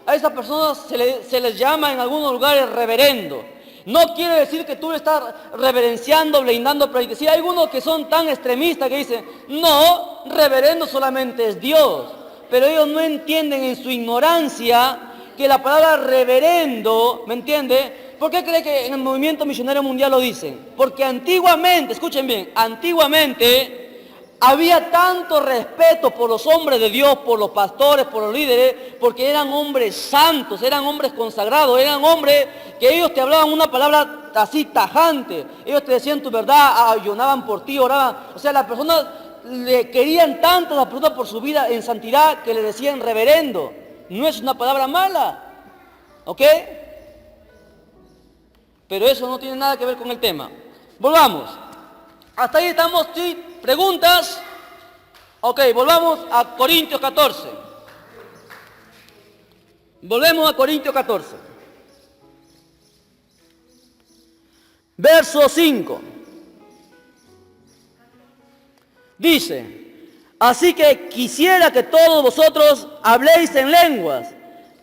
Speaker 1: A esas personas se les llama en algunos lugares reverendo. No quiere decir que tú estás reverenciando, blindando, pero sí, hay algunos que son tan extremistas que dicen, no, reverendo solamente es Dios. Pero ellos no entienden en su ignorancia que la palabra reverendo, ¿me entiende? ¿Por qué cree que en el movimiento misionero mundial lo dicen? Porque antiguamente, escuchen bien, antiguamente había tanto respeto por los hombres de Dios, por los pastores, por los líderes, porque eran hombres santos, eran hombres consagrados, eran hombres que ellos te hablaban una palabra así tajante. Ellos te decían tu verdad, ayunaban por ti, oraban. O sea, las personas le querían tanto a las personas por su vida en santidad que le decían reverendo. No es una palabra mala, ¿ok? Pero eso no tiene nada que ver con el tema. Volvamos. Hasta ahí estamos, ¿sí? ¿Preguntas? Ok, volvamos a Corintios 14. Volvemos a Corintios 14. Verso 5. Dice, así que quisiera que todos vosotros habléis en lenguas,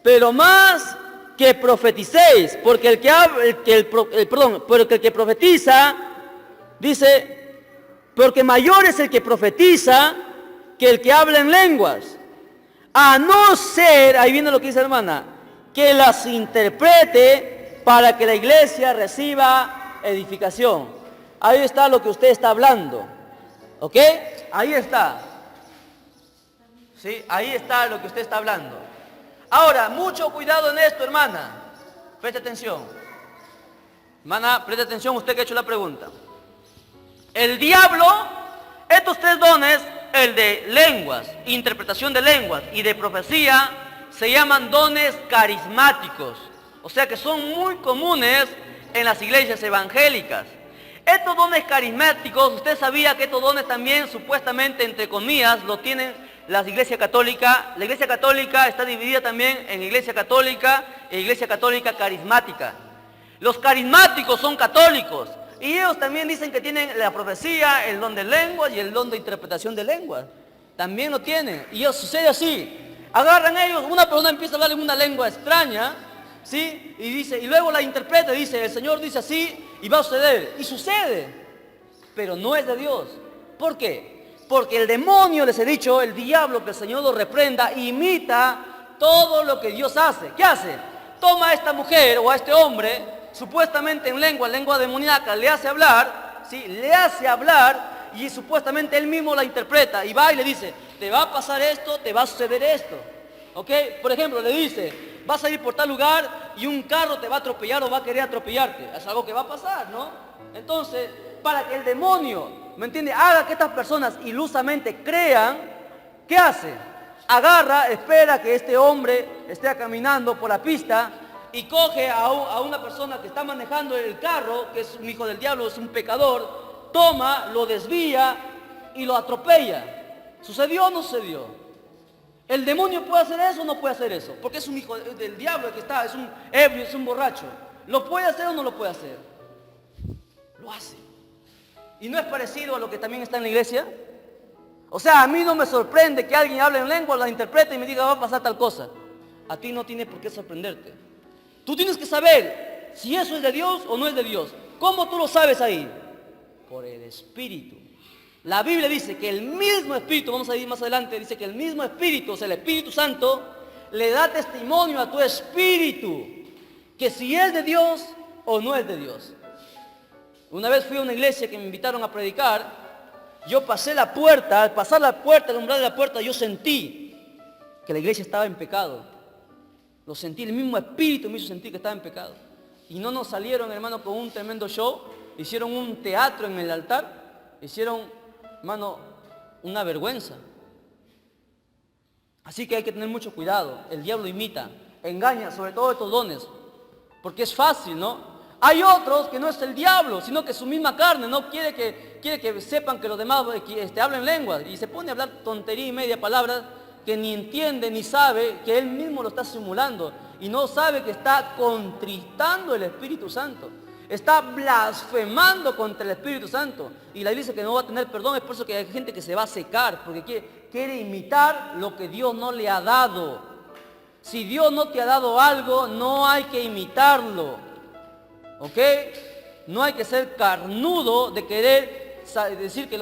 Speaker 1: pero más que profeticéis, porque el que profetiza, dice, porque mayor es el que profetiza que el que habla en lenguas. A no ser, ahí viene lo que dice hermana, que las interprete para que la iglesia reciba edificación. Ahí está lo que usted está hablando. ¿Ok? Ahí está. ¿Sí? Ahí está lo que usted está hablando. Ahora, mucho cuidado en esto, hermana. Preste atención. Hermana, preste atención, usted que ha hecho la pregunta. El diablo, estos tres dones, el de lenguas, interpretación de lenguas y de profecía, se llaman dones carismáticos. O sea que son muy comunes en las iglesias evangélicas. Estos dones carismáticos, usted sabía que estos dones también supuestamente, entre comillas, lo tienen las iglesias católicas. La iglesia católica está dividida también en iglesia católica e iglesia católica carismática. Los carismáticos son católicos. Y ellos también dicen que tienen la profecía, el don de lenguas y el don de interpretación de lenguas. También lo tienen. Y eso sucede así. Agarran ellos, una persona empieza a hablar en una lengua extraña, ¿sí? Y luego la interpreta y dice, el Señor dice así y va a suceder. Y sucede. Pero no es de Dios. ¿Por qué? Porque el demonio, les he dicho, el diablo, que el Señor lo reprenda, imita todo lo que Dios hace. ¿Qué hace? Toma a esta mujer o a este hombre, supuestamente en lengua demoníaca, le hace hablar, ¿sí? Le hace hablar y supuestamente él mismo la interpreta y va y le dice, te va a pasar esto, te va a suceder esto, ¿ok? Por ejemplo, le dice, vas a ir por tal lugar y un carro te va a atropellar o va a querer atropellarte. Es algo que va a pasar, ¿no? Entonces, para que el demonio, ¿me entiende?, haga que estas personas ilusamente crean, ¿qué hace? Agarra, espera que este hombre esté caminando por la pista y coge a una persona que está manejando el carro, que es un hijo del diablo, es un pecador, toma, lo desvía y lo atropella. ¿Sucedió o no sucedió? ¿El demonio puede hacer eso o no puede hacer eso? Porque es un hijo del diablo el que está, es un ebrio, es un borracho. ¿Lo puede hacer o no lo puede hacer? Lo hace. ¿Y no es parecido a lo que también está en la iglesia? O sea, a mí no me sorprende que alguien hable en lengua, la interprete y me diga va a pasar tal cosa. A ti no tiene por qué sorprenderte. Tú tienes que saber si eso es de Dios o no es de Dios. ¿Cómo tú lo sabes ahí? Por el Espíritu. La Biblia dice que el mismo Espíritu, vamos a ir más adelante, dice que el mismo Espíritu, o sea, el Espíritu Santo, le da testimonio a tu espíritu que si es de Dios o no es de Dios. Una vez fui a una iglesia que me invitaron a predicar. Yo pasé la puerta, al pasar la puerta, al umbral de la puerta, yo sentí que la iglesia estaba en pecado. Lo sentí, el mismo Espíritu me hizo sentir que estaba en pecado. Y no nos salieron, hermano, con un tremendo show. Hicieron un teatro en el altar. Hicieron, hermano, una vergüenza. Así que hay que tener mucho cuidado. El diablo imita, engaña, sobre todo estos dones. Porque es fácil, ¿no? Hay otros que no es el diablo, sino que su misma carne no quiere que sepan que los demás hablen lenguas. Y se pone a hablar tontería y media palabras que ni entiende ni sabe que él mismo lo está simulando. Y no sabe que está contristando el Espíritu Santo. Está blasfemando contra el Espíritu Santo. Y la Biblia dice que no va a tener perdón. Es por eso que hay gente que se va a secar. Porque quiere imitar lo que Dios no le ha dado. Si Dios no te ha dado algo, no hay que imitarlo. ¿Ok? No hay que ser carnudo de querer decir que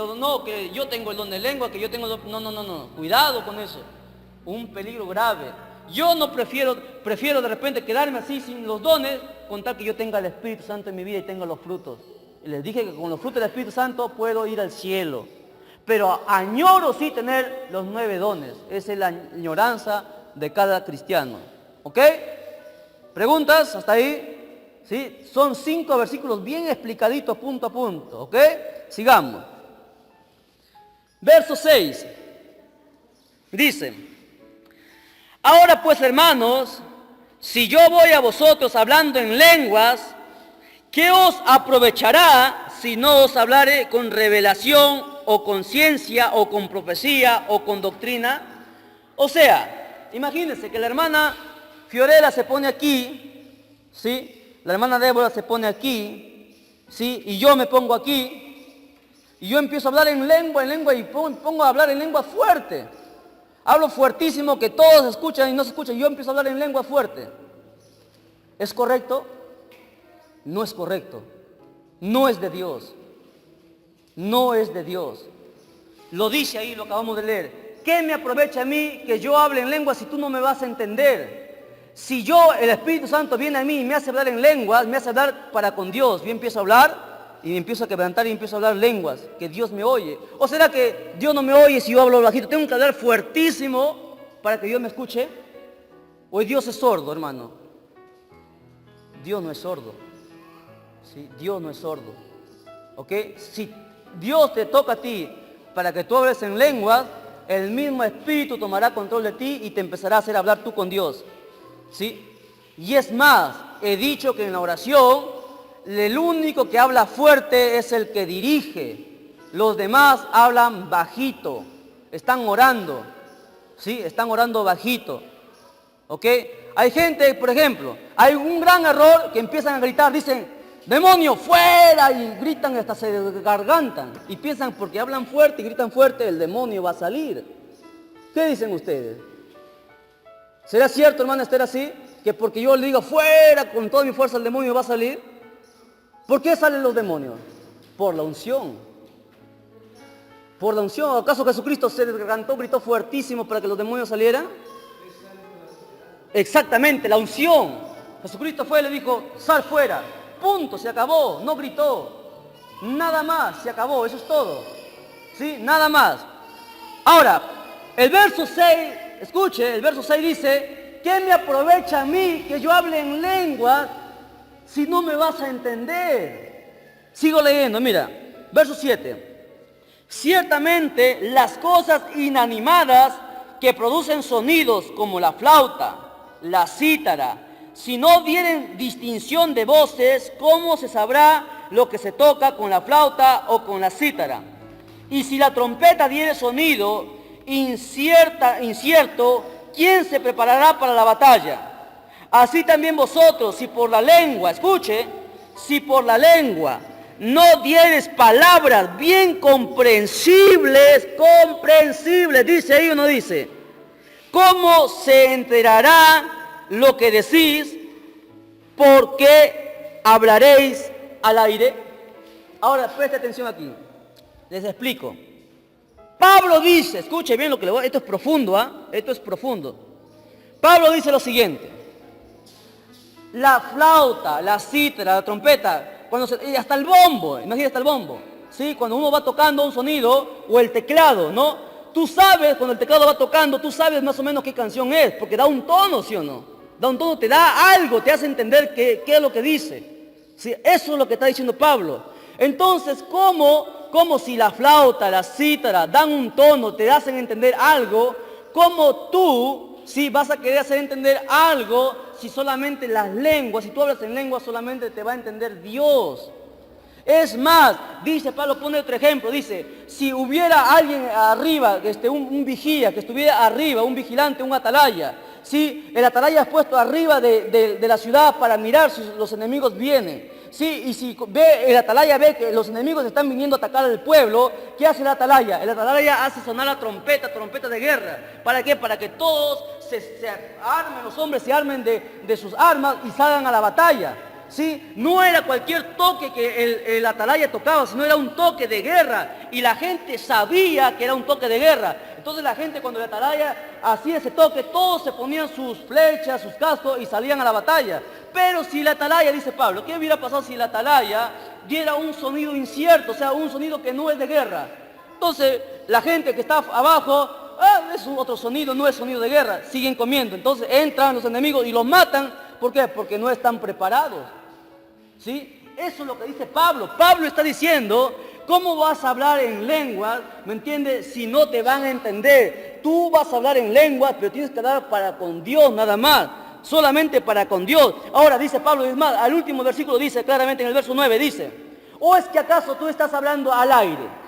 Speaker 1: que yo tengo el don de lengua, que yo tengo el don... No. Cuidado con eso. Un peligro grave. Yo no prefiero de repente quedarme así sin los dones, con tal que yo tenga el Espíritu Santo en mi vida y tenga los frutos. Y les dije que con los frutos del Espíritu Santo puedo ir al cielo. Pero añoro sí tener los 9 dones. Esa es la añoranza de cada cristiano. ¿Ok? ¿Preguntas hasta ahí? ¿Sí? Son 5 versículos bien explicaditos punto a punto, ¿ok? Sigamos. Verso 6. Dice: ahora pues, hermanos, si yo voy a vosotros hablando en lenguas, ¿qué os aprovechará si no os hablare con revelación o con ciencia o con profecía o con doctrina? O sea, imagínense que la hermana Fiorella se pone aquí, ¿sí? La hermana Débora se pone aquí, ¿sí? Y yo me pongo aquí, y yo empiezo a hablar en lengua, y pongo a hablar en lengua fuerte. Hablo fuertísimo que todos escuchan y no se escuchan, y yo empiezo a hablar en lengua fuerte. ¿Es correcto? No es correcto. No es de Dios. No es de Dios. Lo dice ahí, lo acabamos de leer. ¿Qué me aprovecha a mí que yo hable en lengua si tú no me vas a entender? Si el Espíritu Santo viene a mí y me hace hablar en lenguas, me hace hablar para con Dios. Yo empiezo a hablar y me empiezo a quebrantar y empiezo a hablar lenguas, que Dios me oye. ¿O será que Dios no me oye si yo hablo bajito? Tengo que hablar fuertísimo para que Dios me escuche. ¿O Dios es sordo, hermano? Dios no es sordo. ¿Sí? Dios no es sordo. ¿Ok? Si Dios te toca a ti para que tú hables en lenguas, el mismo Espíritu tomará control de ti y te empezará a hacer hablar tú con Dios. ¿Sí? Y es más, he dicho que en la oración, el único que habla fuerte es el que dirige. Los demás hablan bajito, están orando, ¿sí? Están orando bajito. ¿Ok? Hay gente, por ejemplo, hay un gran error que empiezan a gritar, dicen, demonio, fuera, y gritan hasta se gargantan. Y piensan porque hablan fuerte y gritan fuerte, el demonio va a salir. ¿Qué dicen ustedes? ¿Será cierto, hermano, estar así? Que porque yo le digo fuera con toda mi fuerza el demonio va a salir. ¿Por qué salen los demonios? Por la unción. Por la unción. ¿Acaso Jesucristo se desgargantó, gritó fuertísimo para que los demonios salieran? Exactamente, la unción. Jesucristo fue y le dijo, sal fuera. Punto, se acabó. No gritó. Nada más, se acabó. Eso es todo. ¿Sí? Nada más. Ahora, el verso 6... Escuche, el verso 6 dice, ¿qué me aprovecha a mí que yo hable en lengua si no me vas a entender? Sigo leyendo, mira, verso 7. Ciertamente las cosas inanimadas que producen sonidos como la flauta, la cítara, si no dieren distinción de voces, ¿cómo se sabrá lo que se toca con la flauta o con la cítara. Y si la trompeta diere sonido incierto, ¿quién se preparará para la batalla? Así también vosotros, si por la lengua, escuche, si por la lengua no dieres palabras bien comprensibles, dice ahí o no dice, ¿cómo se enterará lo que decís? ¿Por qué hablaréis al aire? Ahora, preste atención aquí. Les explico. Pablo dice, escuche bien lo que le voy a... Esto es profundo, ¿ah? Esto es profundo. Pablo dice lo siguiente. La flauta, la cítara, la trompeta, y hasta el bombo, imagínate hasta el bombo. ¿Sí? Cuando uno va tocando un sonido, o el teclado, ¿no? Tú sabes, cuando el teclado va tocando, tú sabes más o menos qué canción es, porque da un tono, ¿sí o no? Da un tono, te da algo, te hace entender qué es lo que dice. ¿Sí? Eso es lo que está diciendo Pablo. Entonces, ¿cómo si la flauta, la cítara dan un tono, te hacen entender algo? ¿Cómo tú, si vas a querer hacer entender algo, si solamente las lenguas, si tú hablas en lengua, solamente te va a entender Dios? Es más, dice Pablo, pone otro ejemplo, dice, si hubiera alguien arriba, un vigía, que estuviera arriba, un vigilante, un atalaya, ¿sí? El atalaya es puesto arriba de la ciudad para mirar si los enemigos vienen. Sí, y si el atalaya ve que los enemigos están viniendo a atacar al pueblo, ¿qué hace el atalaya? El atalaya hace sonar la trompeta de guerra. ¿Para qué? Para que todos se armen, los hombres se armen de sus armas y salgan a la batalla. ¿Sí? No era cualquier toque que el atalaya tocaba, sino era un toque de guerra. Y la gente sabía que era un toque de guerra. Entonces la gente, cuando el atalaya hacía ese toque, todos se ponían sus flechas, sus cascos y salían a la batalla. Pero si el atalaya, dice Pablo, ¿qué hubiera pasado si el atalaya diera un sonido incierto, o sea, un sonido que no es de guerra? Entonces la gente que está abajo, es otro sonido, no es sonido de guerra, siguen comiendo. Entonces entran los enemigos y los matan. ¿Por qué? Porque no están preparados. ¿Sí? Eso es lo que dice Pablo. Pablo está diciendo, ¿cómo vas a hablar en lenguas, me entiendes, si no te van a entender? Tú vas a hablar en lenguas, pero tienes que hablar para con Dios nada más. Solamente para con Dios. Ahora dice Pablo, es más, al último versículo dice claramente en el verso 9, dice, ¿o es que acaso tú estás hablando al aire?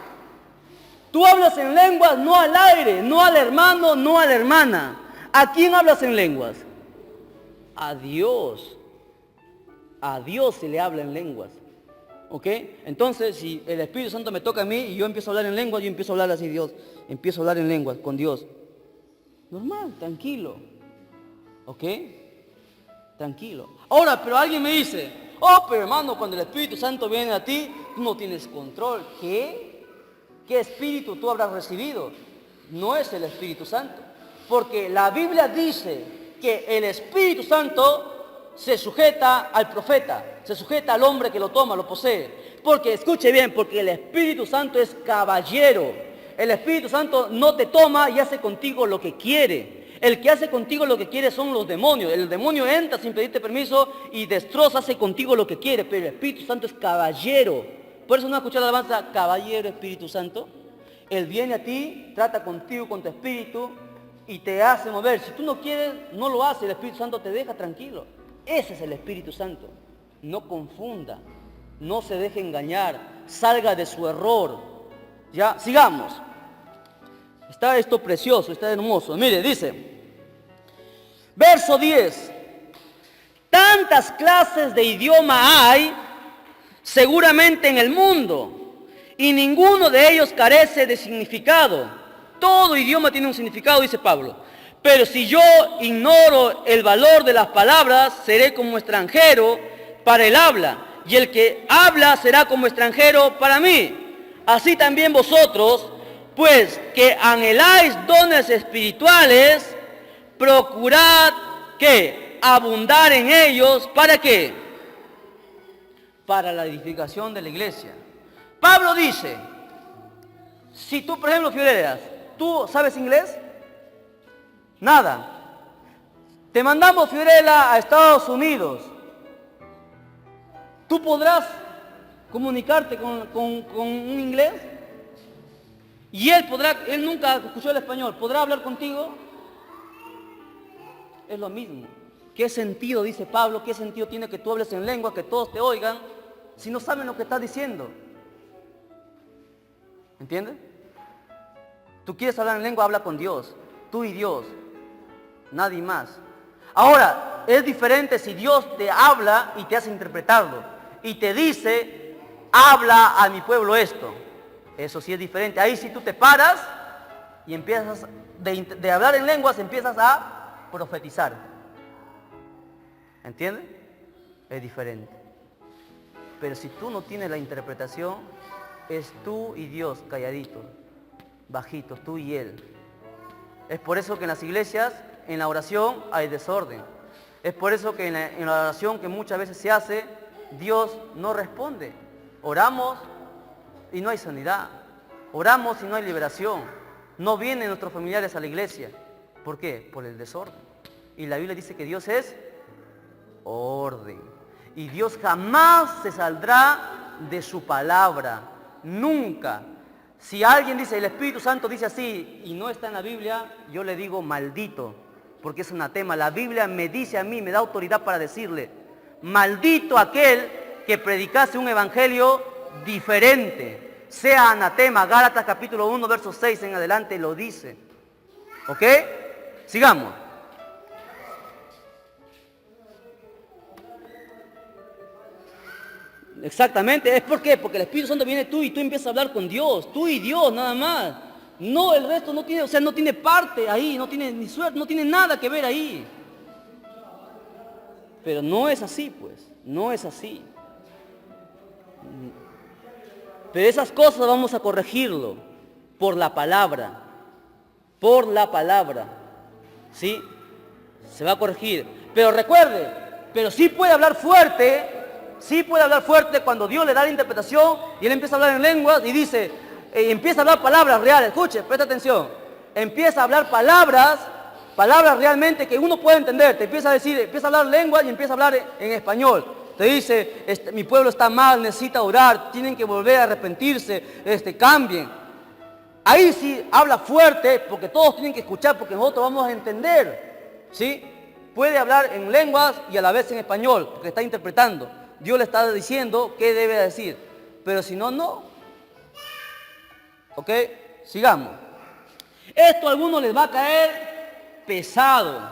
Speaker 1: Tú hablas en lenguas no al aire, no al hermano, no a la hermana. ¿A quién hablas en lenguas? A Dios. A Dios se le habla en lenguas. ¿Ok? Entonces, si el Espíritu Santo me toca a mí y yo empiezo a hablar en lenguas, yo empiezo a hablar así, Dios. Empiezo a hablar en lenguas con Dios. Normal, tranquilo. ¿Ok? Tranquilo. Ahora, pero alguien me dice, oh, pero hermano, cuando el Espíritu Santo viene a ti, tú no tienes control. ¿Qué? ¿Qué espíritu tú habrás recibido? No es el Espíritu Santo. Porque la Biblia dice que el Espíritu Santo se sujeta al profeta, se sujeta al hombre que lo toma, lo posee. Porque, escuche bien, porque el Espíritu Santo es caballero. El Espíritu Santo no te toma y hace contigo lo que quiere. El que hace contigo lo que quiere son los demonios. El demonio entra sin pedirte permiso y destroza, hace contigo lo que quiere. Pero el Espíritu Santo es caballero. Por eso no escuchar la alabanza, caballero Espíritu Santo. Él viene a ti, trata contigo, con tu espíritu y te hace mover. Si tú no quieres, no lo hace. El Espíritu Santo te deja tranquilo. Ese es el Espíritu Santo. No confunda, no se deje engañar, salga de su error. Ya, sigamos. Está esto precioso, está hermoso. Mire, dice, verso 10. Tantas clases de idioma hay seguramente en el mundo, y ninguno de ellos carece de significado. Todo idioma tiene un significado, dice Pablo. Pero si yo ignoro el valor de las palabras, seré como extranjero para el habla, y el que habla será como extranjero para mí. Así también vosotros, pues que anheláis dones espirituales, procurad que abundar en ellos, ¿para qué? Para la edificación de la iglesia. Pablo dice, si tú, por ejemplo, Fidelas, ¿tú sabes inglés? Nada. Te mandamos, Fiorella, a Estados Unidos. ¿Tú podrás comunicarte con un inglés? Y él nunca escuchó el español, ¿podrá hablar contigo? Es lo mismo. ¿Qué sentido, dice Pablo, qué sentido tiene que tú hables en lengua, que todos te oigan, si no saben lo que está diciendo? ¿Entiendes? Tú quieres hablar en lengua, habla con Dios. Tú y Dios. Nadie más. Ahora, es diferente si Dios te habla y te hace interpretarlo. Y te dice, habla a mi pueblo esto. Eso sí es diferente. Ahí si tú te paras y empiezas de hablar en lenguas, empiezas a profetizar. ¿Entiendes? Es diferente. Pero si tú no tienes la interpretación, es tú y Dios calladitos, bajitos, tú y Él. Es por eso que en las iglesias, en la oración hay desorden. Es por eso que en la oración que muchas veces se hace, Dios no responde. Oramos y no hay sanidad. Oramos y no hay liberación. No vienen nuestros familiares a la iglesia. ¿Por qué? Por el desorden. Y la Biblia dice que Dios es orden. Y Dios jamás se saldrá de su palabra. Nunca. Si alguien dice, el Espíritu Santo dice así y no está en la Biblia, yo le digo maldito, porque es anatema. La Biblia me dice a mí, me da autoridad para decirle, maldito aquel que predicase un evangelio diferente, sea anatema. Gálatas capítulo 1, verso 6 en adelante lo dice. ¿Ok? Sigamos. Exactamente, ¿es por qué? Porque el Espíritu Santo viene tú y tú empiezas a hablar con Dios, tú y Dios nada más. No, el resto no tiene, o sea, no tiene parte ahí, no tiene ni suerte, no tiene nada que ver ahí. Pero no es así, pues, no es así. Pero esas cosas vamos a corregirlo por la palabra, ¿sí? Se va a corregir. Pero recuerde, pero sí puede hablar fuerte. Sí puede hablar fuerte cuando Dios le da la interpretación y él empieza a hablar en lenguas y dice, empieza a hablar palabras reales. Escuche, presta atención. Empieza a hablar palabras realmente que uno puede entender. Te empieza a decir, empieza a hablar lenguas y empieza a hablar en español. Te dice, mi pueblo está mal, necesita orar, tienen que volver a arrepentirse, cambien. Ahí sí habla fuerte porque todos tienen que escuchar porque nosotros vamos a entender. ¿Sí? Puede hablar en lenguas y a la vez en español porque está interpretando. Dios le está diciendo qué debe decir. Pero si no, no. ¿Ok? Sigamos. Esto a algunos les va a caer pesado.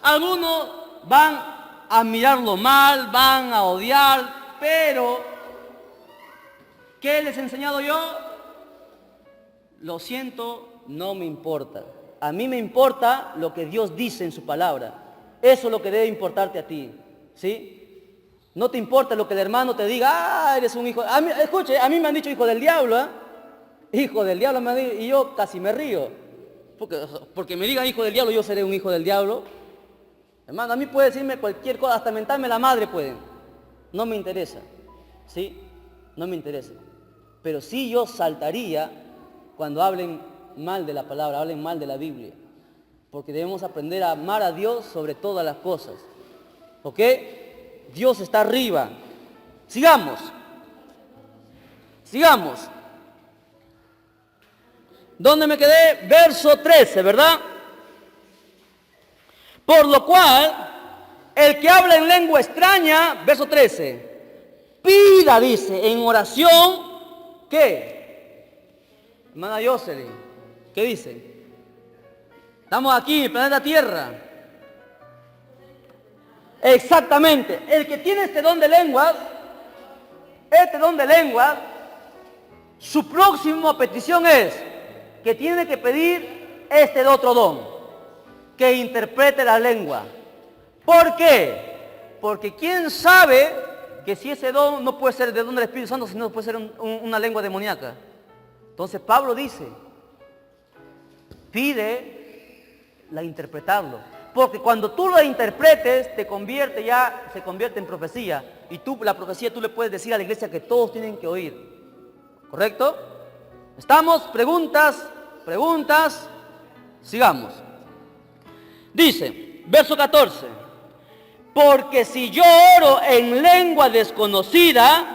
Speaker 1: Algunos van a mirarlo mal, van a odiar, pero ¿qué les he enseñado yo? Lo siento, no me importa. A mí me importa lo que Dios dice en su palabra. Eso es lo que debe importarte a ti. ¿Sí? No te importa lo que el hermano te diga, eres un hijo. Escuche, a mí me han dicho hijo del diablo, ¿eh? Hijo del diablo me han dicho, y yo casi me río. Porque me digan hijo del diablo, yo seré un hijo del diablo. Hermano, a mí puede decirme cualquier cosa, hasta mentarme la madre pueden. No me interesa, ¿sí? No me interesa. Pero sí yo saltaría cuando hablen mal de la palabra, hablen mal de la Biblia. Porque debemos aprender a amar a Dios sobre todas las cosas. ¿Ok? Dios está arriba. Sigamos. ¿Dónde me quedé? Verso 13, ¿verdad? Por lo cual, el que habla en lengua extraña, verso 13, pida, dice, en oración, ¿qué? Hermana Jocelyn, ¿qué dice? Estamos aquí en el planeta Tierra. Exactamente. El que tiene este don de lenguas, su próxima petición es que tiene que pedir este otro don, que interprete la lengua. ¿Por qué? Porque quién sabe que si ese don no puede ser de don del Espíritu Santo, sino puede ser una lengua demoníaca. Entonces Pablo dice, pide interpretarlo. Porque cuando tú lo interpretes, se convierte en profecía. Y la profecía tú le puedes decir a la iglesia que todos tienen que oír. ¿Correcto? ¿Estamos? ¿Preguntas? Sigamos. Dice, verso 14. Porque si yo oro en lengua desconocida,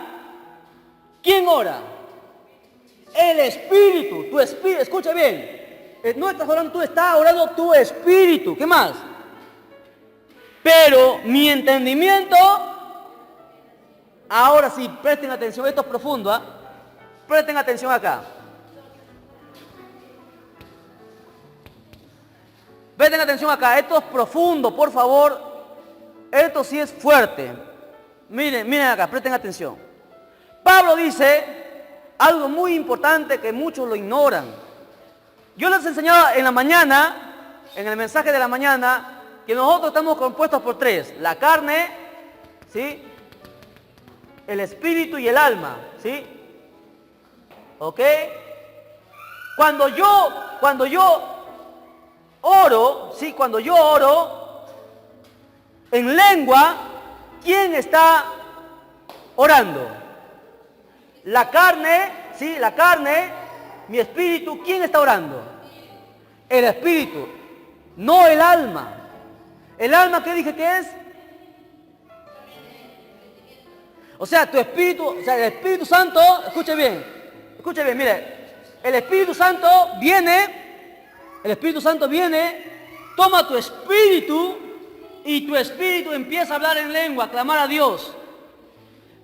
Speaker 1: ¿quién ora? El Espíritu, tu Espíritu. Escucha bien. No estás orando tú, está orando tu Espíritu. ¿Qué más? Pero mi entendimiento Ahora sí, presten atención, esto es profundo, ¿ah? Presten atención acá. Presten atención acá, esto es profundo, por favor. Esto sí es fuerte. Miren, miren acá, presten atención. Pablo dice algo muy importante que muchos lo ignoran. Yo les enseñaba en la mañana, en el mensaje de la mañana, que nosotros estamos compuestos por tres: la carne, ¿sí?, el espíritu y el alma, ¿sí? ¿Ok? Cuando yo oro, ¿sí? Cuando yo oro en lengua, ¿quién está orando? La carne, ¿sí? La carne, mi espíritu, ¿quién está orando? El espíritu, no el alma. ¿El alma qué dije que es? O sea, tu espíritu, o sea, el Espíritu Santo, escuche bien, mire, el Espíritu Santo viene, toma tu espíritu y tu espíritu empieza a hablar en lengua, a clamar a Dios.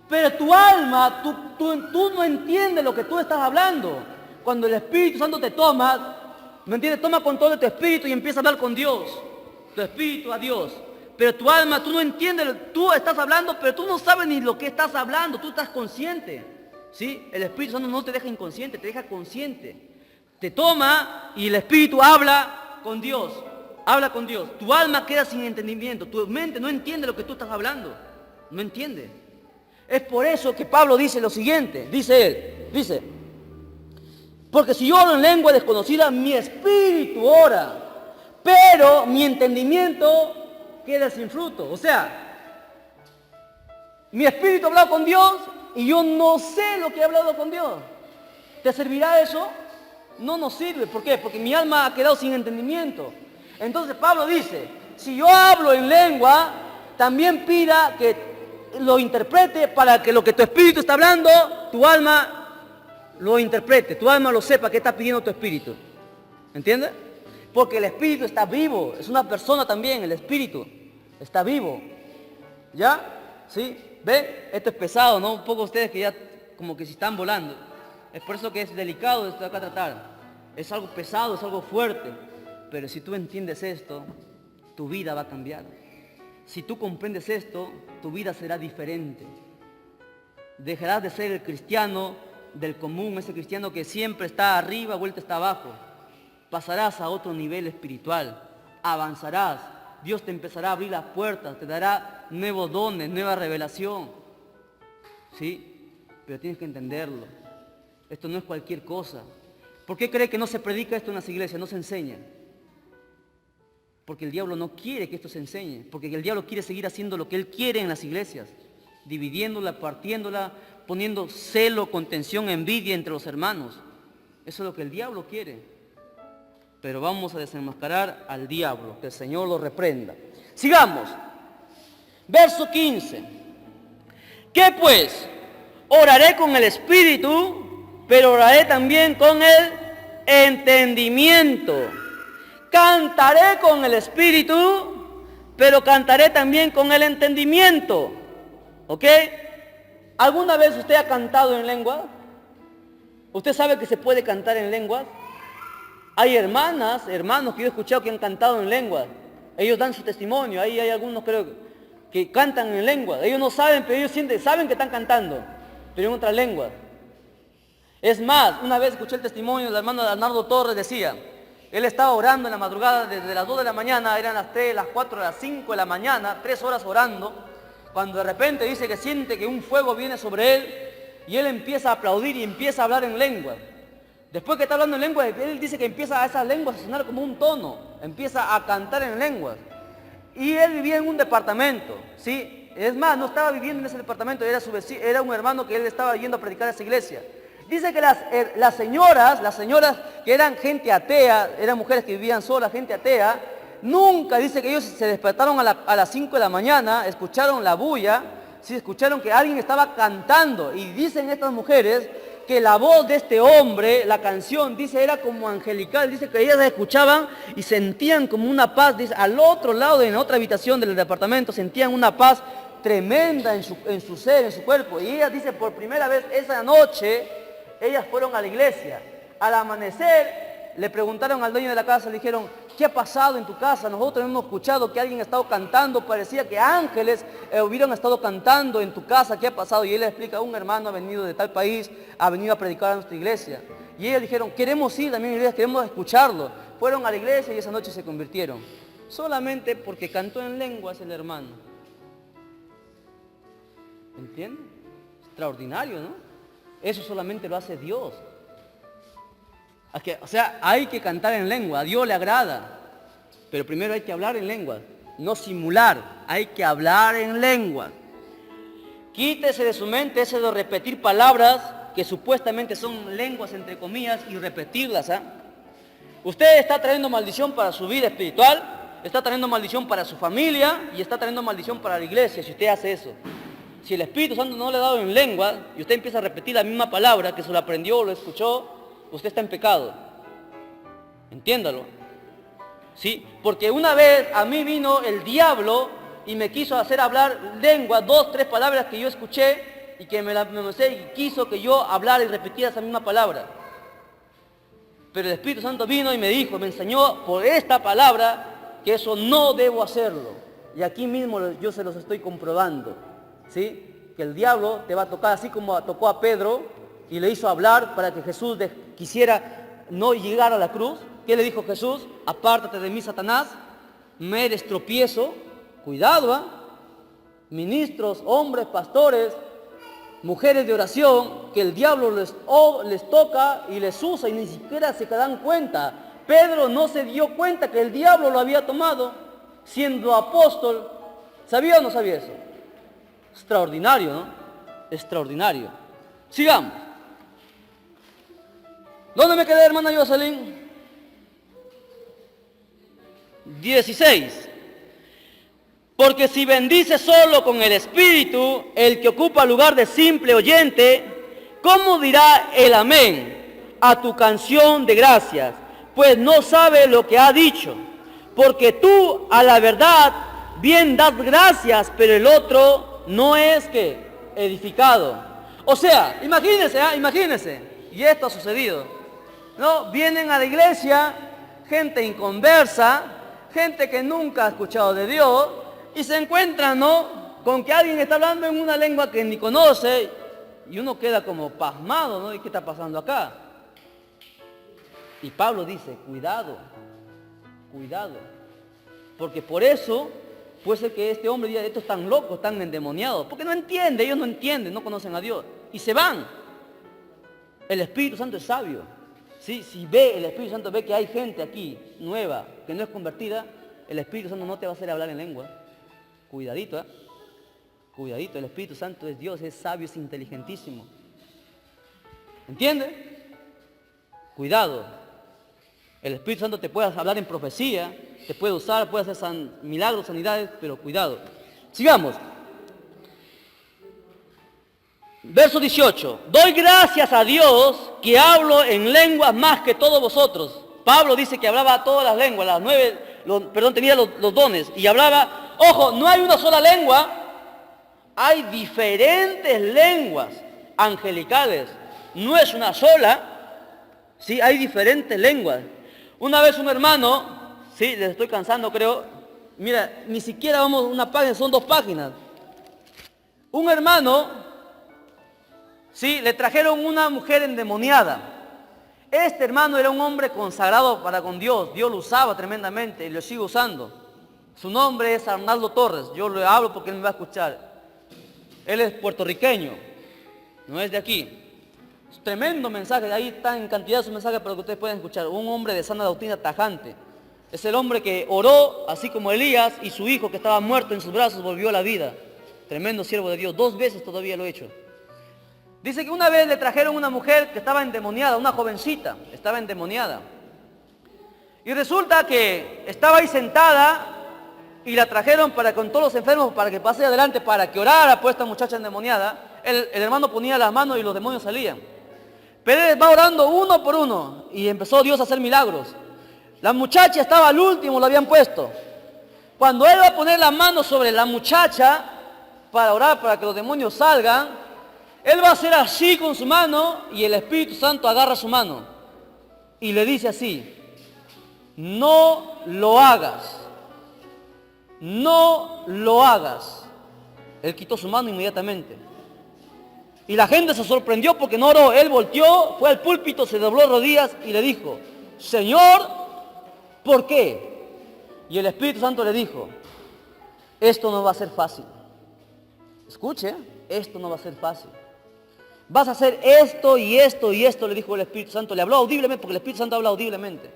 Speaker 1: Pero tu alma, tú no entiendes lo que tú estás hablando. Cuando el Espíritu Santo te toma, ¿me entiendes? Toma control de tu espíritu y empieza a hablar con Dios, tu espíritu a Dios. Pero tu alma, tú no entiendes, tú estás hablando, pero tú no sabes ni lo que estás hablando, tú estás consciente, ¿sí? El Espíritu Santo no te deja inconsciente, te deja consciente. Te toma y el Espíritu habla con Dios, Tu alma queda sin entendimiento, tu mente no entiende lo que tú estás hablando, no entiende. Es por eso que Pablo dice lo siguiente, dice, porque si yo oro en lengua desconocida, mi espíritu ora, pero mi entendimiento queda sin fruto. O sea, mi espíritu ha hablado con Dios y yo no sé lo que he hablado con Dios. ¿Te servirá eso? No nos sirve. ¿Por qué? Porque mi alma ha quedado sin entendimiento. Entonces Pablo dice, si yo hablo en lengua, también pida que lo interprete para que lo que tu espíritu está hablando, tu alma lo interprete, tu alma lo sepa que está pidiendo tu espíritu. ¿Entiendes? Porque el espíritu está vivo, es una persona también, el espíritu está vivo. ¿Ya? ¿Sí? ¿Ven? Esto es pesado, ¿no? Un poco ustedes que ya como que se están volando. Es por eso que es delicado esto de acá tratar. Es algo pesado, es algo fuerte. Pero si tú entiendes esto, tu vida va a cambiar. Si tú comprendes esto, tu vida será diferente. Dejarás de ser el cristiano del común, ese cristiano que siempre está arriba, vuelta está abajo. Pasarás a otro nivel espiritual, avanzarás, Dios te empezará a abrir las puertas, te dará nuevos dones, nueva revelación, ¿sí? Pero tienes que entenderlo, esto no es cualquier cosa. ¿Por qué cree que no se predica esto en las iglesias, no se enseña? Porque el diablo no quiere que esto se enseñe, porque el diablo quiere seguir haciendo lo que él quiere en las iglesias, dividiéndola, partiéndola, poniendo celo, contención, envidia entre los hermanos. Eso es lo que el diablo quiere. Pero vamos a desenmascarar al diablo, que el Señor lo reprenda. Sigamos. Verso 15. ¿Qué pues? Oraré con el espíritu, pero oraré también con el entendimiento. Cantaré con el espíritu, pero cantaré también con el entendimiento. ¿Ok? ¿Alguna vez usted ha cantado en lengua? ¿Usted sabe que se puede cantar en lenguas? Hay hermanos que yo he escuchado que han cantado en lengua. Ellos dan su testimonio. Ahí hay algunos, creo, que cantan en lengua. Ellos no saben, pero ellos saben que están cantando, pero en otras lenguas. Es más, una vez escuché el testimonio del hermano Arnaldo Torres, decía, él estaba orando en la madrugada desde las 2 de la mañana, eran las 3, las 4, las 5 de la mañana, 3 horas orando, cuando de repente dice que siente que un fuego viene sobre él, y él empieza a aplaudir y empieza a hablar en lengua. Después que está hablando en lengua, él dice que empieza a esas lenguas a sonar como un tono, empieza a cantar en lenguas. Y él vivía en un departamento, ¿sí? Es más, no estaba viviendo en ese departamento, era su vecino, era un hermano que él estaba yendo a predicar a esa iglesia. Dice que las señoras que eran gente atea, eran mujeres que vivían solas, gente atea, nunca, dice que ellos se despertaron a las 5 de la mañana, escucharon la bulla, ¿sí? Escucharon que alguien estaba cantando, y dicen estas mujeres que la voz de este hombre, la canción, dice, era como angelical. Dice que ellas la escuchaban y sentían como una paz. Dice, al otro lado, en otra habitación del departamento, sentían una paz tremenda en su ser, en su cuerpo. Y ella dice, por primera vez esa noche, ellas fueron a la iglesia. Al amanecer, le preguntaron al dueño de la casa, le dijeron, ¿qué ha pasado en tu casa? Nosotros hemos escuchado que alguien ha estado cantando, parecía que ángeles hubieran estado cantando en tu casa, ¿qué ha pasado? Y él le explica, un hermano ha venido de tal país, ha venido a predicar a nuestra iglesia. Y ellos dijeron, queremos ir también a la iglesia, queremos escucharlo. Fueron a la iglesia y esa noche se convirtieron. Solamente porque cantó en lenguas el hermano. ¿Entienden? Extraordinario, ¿no? Eso solamente lo hace Dios. O sea, hay que cantar en lengua, a Dios le agrada. Pero primero hay que hablar en lengua, no simular, hay que hablar en lengua. Quítese de su mente ese de repetir palabras que supuestamente son lenguas entre comillas y repetirlas. Usted está trayendo maldición para su vida espiritual, está trayendo maldición para su familia y está trayendo maldición para la iglesia si usted hace eso. Si el Espíritu Santo no le ha dado en lengua y usted empieza a repetir la misma palabra que se lo aprendió o lo escuchó, usted está en pecado. Entiéndalo. ¿Sí? Porque una vez a mí vino el diablo y me quiso hacer hablar lengua, 2, 3 palabras que yo escuché y que me sé y quiso que yo hablara y repitiera esa misma palabra. Pero el Espíritu Santo vino y me dijo, me enseñó por esta palabra que eso no debo hacerlo. Y aquí mismo yo se los estoy comprobando. ¿Sí? Que el diablo te va a tocar así como tocó a Pedro y le hizo hablar para que Jesús quisiera no llegar a la cruz. ¿Qué le dijo Jesús? Apártate de mí, Satanás, me eres tropiezo. Cuidado, ministros, hombres, pastores, mujeres de oración, que el diablo les toca y les usa y ni siquiera se dan cuenta. Pedro no se dio cuenta que el diablo lo había tomado siendo apóstol. ¿Sabía o no sabía eso? Extraordinario, ¿no? Extraordinario. Sigamos. ¿Dónde me quedé, hermana Jocelyn? 16. Porque si bendice solo con el Espíritu, el que ocupa lugar de simple oyente, ¿cómo dirá el amén a tu canción de gracias? Pues no sabe lo que ha dicho. Porque tú a la verdad bien das gracias, pero el otro no es que edificado. O sea, imagínense, y esto ha sucedido, ¿no? Vienen a la iglesia gente inconversa, gente que nunca ha escuchado de Dios, y se encuentran, ¿no?, con que alguien está hablando en una lengua que ni conoce, y uno queda como pasmado, ¿no? ¿Y qué está pasando acá? Y Pablo dice, cuidado, porque por eso puede ser que este hombre diga, estos están locos, están endemoniados, porque no entiende, ellos no entienden, no conocen a Dios, y se van. El Espíritu Santo es sabio. ¿Sí? Si el Espíritu Santo ve que hay gente aquí nueva, que no es convertida, el Espíritu Santo no te va a hacer hablar en lengua. Cuidadito, cuidadito, el Espíritu Santo es Dios, es sabio, es inteligentísimo. ¿Entiende? Cuidado. El Espíritu Santo te puede hablar en profecía, te puede usar, puede hacer milagros, sanidades, pero cuidado. Sigamos. Verso 18. Doy gracias a Dios que hablo en lenguas más que todos vosotros. Pablo dice que hablaba todas las lenguas, tenía los dones y hablaba. Ojo, no hay una sola lengua, hay diferentes lenguas angelicales. No es una sola, sí, hay diferentes lenguas. Una vez un hermano, sí, les estoy cansando creo, mira, ni siquiera vamos a una página, son 2 páginas. Un hermano, sí, le trajeron una mujer endemoniada. Este hermano era un hombre consagrado para con Dios, Dios lo usaba tremendamente y lo sigue usando. Su nombre es Arnaldo Torres, yo le hablo porque él me va a escuchar. Él es puertorriqueño, no es de aquí. Es tremendo mensaje, ahí está en cantidad de sus mensajes para que ustedes puedan escuchar. Un hombre de sana doctrina tajante. Es el hombre que oró, así como Elías, y su hijo que estaba muerto en sus brazos volvió a la vida. Tremendo siervo de Dios, 2 veces todavía lo he hecho. Dice que una vez le trajeron una mujer que estaba endemoniada, una jovencita, estaba endemoniada. Y resulta que estaba ahí sentada y la trajeron con todos los enfermos para que pase adelante, para que orara por esta muchacha endemoniada. El hermano ponía las manos y los demonios salían. Pero él va orando uno por uno y empezó Dios a hacer milagros. La muchacha estaba al último, lo habían puesto. Cuando él va a poner la mano sobre la muchacha para orar para que los demonios salgan, él va a hacer así con su mano y el Espíritu Santo agarra su mano y le dice así: no lo hagas, no lo hagas. Él quitó su mano inmediatamente. Y la gente se sorprendió porque no oró. Él volteó, fue al púlpito, se dobló rodillas y le dijo: Señor, ¿por qué? Y el Espíritu Santo le dijo: esto no va a ser fácil. Escuche, esto no va a ser fácil. Vas a hacer esto y esto y esto, le dijo el Espíritu Santo. Le habló audiblemente, porque el Espíritu Santo habla audiblemente.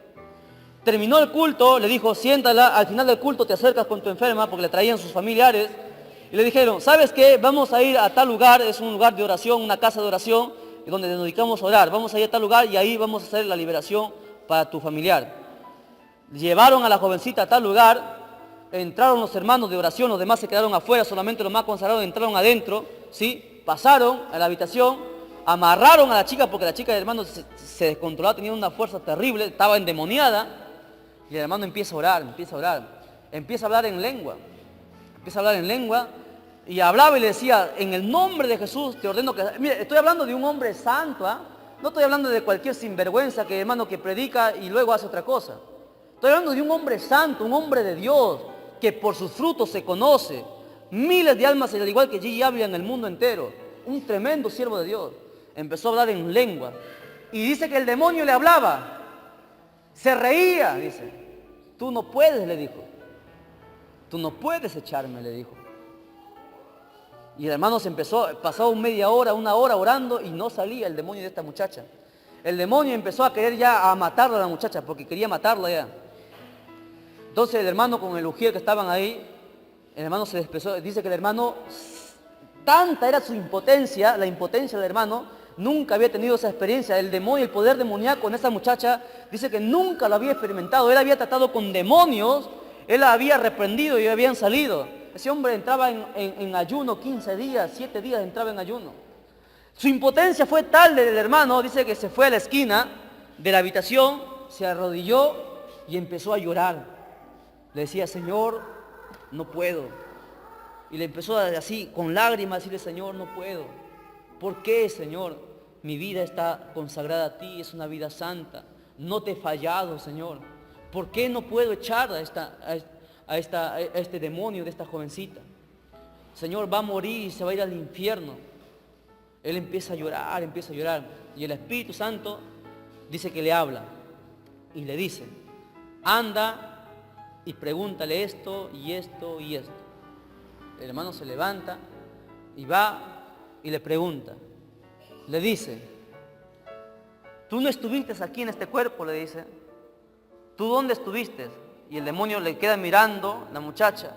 Speaker 1: Terminó el culto, le dijo: siéntala, al final del culto te acercas con tu enferma, porque le traían sus familiares. Y le dijeron: ¿sabes qué? Vamos a ir a tal lugar, es un lugar de oración, una casa de oración, donde nos dedicamos a orar. Vamos a ir a tal lugar y ahí vamos a hacer la liberación para tu familiar. Llevaron a la jovencita a tal lugar, entraron los hermanos de oración, los demás se quedaron afuera, solamente los más consagrados entraron adentro, ¿sí? Pasaron a la habitación, amarraron a la chica, porque la chica del hermano se descontrolaba, tenía una fuerza terrible, estaba endemoniada, y el hermano empieza a orar, empieza a hablar en lengua, y hablaba y le decía: en el nombre de Jesús te ordeno que... Mire, estoy hablando de un hombre santo, ¿ah? No estoy hablando de cualquier sinvergüenza que, hermano, que predica y luego hace otra cosa. Estoy hablando de un hombre santo, un hombre de Dios, que por sus frutos se conoce. Miles de almas, al igual que Gigi Ávila, en el mundo entero. Un tremendo siervo de Dios. Empezó a hablar en lengua. Y dice que el demonio le hablaba. Se reía, dice. Tú no puedes, le dijo. Tú no puedes echarme, le dijo. Y el hermano se empezó, pasó media hora, una hora orando y no salía el demonio de esta muchacha. El demonio empezó a querer ya a matarla a la muchacha, porque quería matarla ya. Entonces el hermano con el ujier que estaban ahí, el hermano se despezó. Dice que el hermano, tanta era su impotencia, la impotencia del hermano, nunca había tenido esa experiencia. El demonio, el poder demoníaco en esa muchacha, dice que nunca lo había experimentado. Él había tratado con demonios, él la había reprendido y habían salido. Ese hombre entraba en ayuno 15 días, 7 días entraba en ayuno. Su impotencia fue tal del hermano, dice que se fue a la esquina de la habitación, se arrodilló y empezó a llorar. Le decía: Señor, no puedo. Y le empezó así, con lágrimas, a decirle: Señor, no puedo. ¿Por qué, Señor? Mi vida está consagrada a ti, es una vida santa. No te he fallado, Señor. ¿Por qué no puedo echar a este demonio de esta jovencita? Señor, va a morir y se va a ir al infierno. Él empieza a llorar. Y el Espíritu Santo dice que le habla. Y le dice: anda y pregúntale esto y esto y esto. El hermano se levanta y va y le pregunta. Le dice: tú no estuviste aquí en este cuerpo, le dice. ¿Tú dónde estuviste? Y el demonio le queda mirando, la muchacha,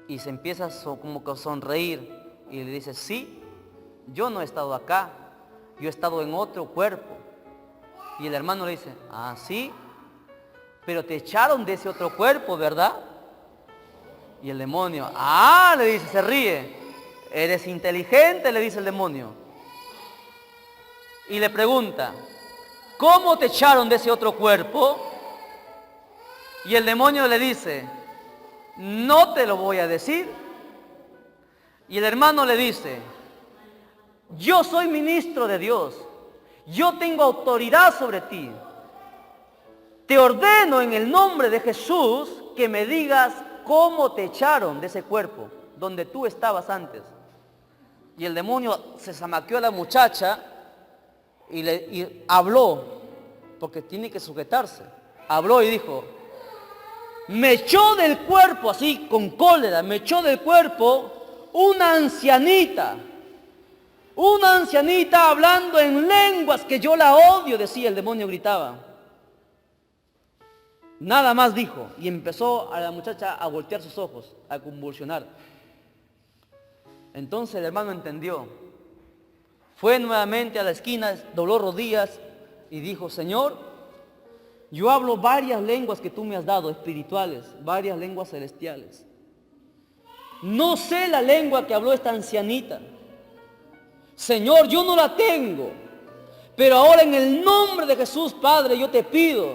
Speaker 1: y se empieza como que a sonreír. Y le dice: sí, yo no he estado acá, yo he estado en otro cuerpo. Y el hermano le dice: ah, sí, pero te echaron de ese otro cuerpo, ¿verdad? Y el demonio: ah, le dice, se ríe. Eres inteligente, le dice el demonio. Y le pregunta: ¿cómo te echaron de ese otro cuerpo? Y el demonio le dice: no te lo voy a decir. Y el hermano le dice: yo soy ministro de Dios, yo tengo autoridad sobre ti. Te ordeno en el nombre de Jesús que me digas cómo te echaron de ese cuerpo donde tú estabas antes. Y el demonio se zamaqueó a la muchacha y habló, porque tiene que sujetarse. Habló y dijo: me echó del cuerpo, así con cólera, me echó del cuerpo una ancianita hablando en lenguas que yo la odio, decía el demonio, gritaba. Nada más dijo, y empezó a la muchacha a voltear sus ojos, a convulsionar. Entonces el hermano entendió. Fue nuevamente a la esquina, dobló rodillas y dijo: Señor, yo hablo varias lenguas que tú me has dado, espirituales, varias lenguas celestiales. No sé la lengua que habló esta ancianita. Señor, yo no la tengo. Pero ahora en el nombre de Jesús, Padre, yo te pido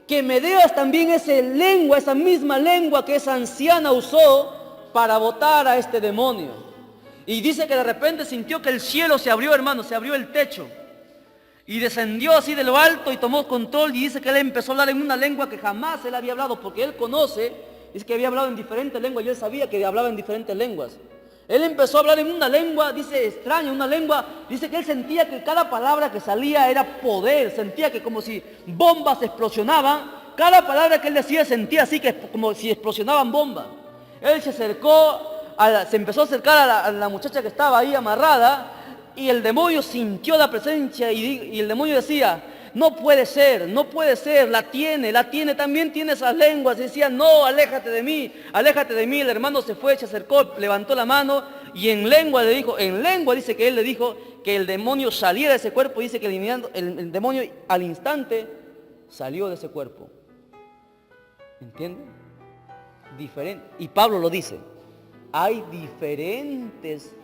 Speaker 1: que me des también esa lengua, esa misma lengua que esa anciana usó para botar a este demonio. Y dice que de repente sintió que el cielo se abrió, hermano, se abrió el techo. Y descendió así de lo alto y tomó control, y dice que él empezó a hablar en una lengua que jamás él había hablado, porque él conoce, dice que había hablado en diferentes lenguas, y él sabía que hablaba en diferentes lenguas. Él empezó a hablar en una lengua, dice, extraña, una lengua, dice que él sentía que cada palabra que salía era poder, sentía que como si bombas explosionaban, cada palabra que él decía sentía así que como si explosionaban bombas. Él se acercó, se empezó a acercar a la muchacha que estaba ahí amarrada, y el demonio sintió la presencia y el demonio decía, no puede ser, la tiene, también tiene esas lenguas. Y decía, no, aléjate de mí. El hermano se fue, se acercó, levantó la mano y en lengua le dijo, dice que él le dijo que el demonio saliera de ese cuerpo. Dice que el demonio al instante salió de ese cuerpo. ¿Entienden? Diferente. Y Pablo lo dice, hay diferentes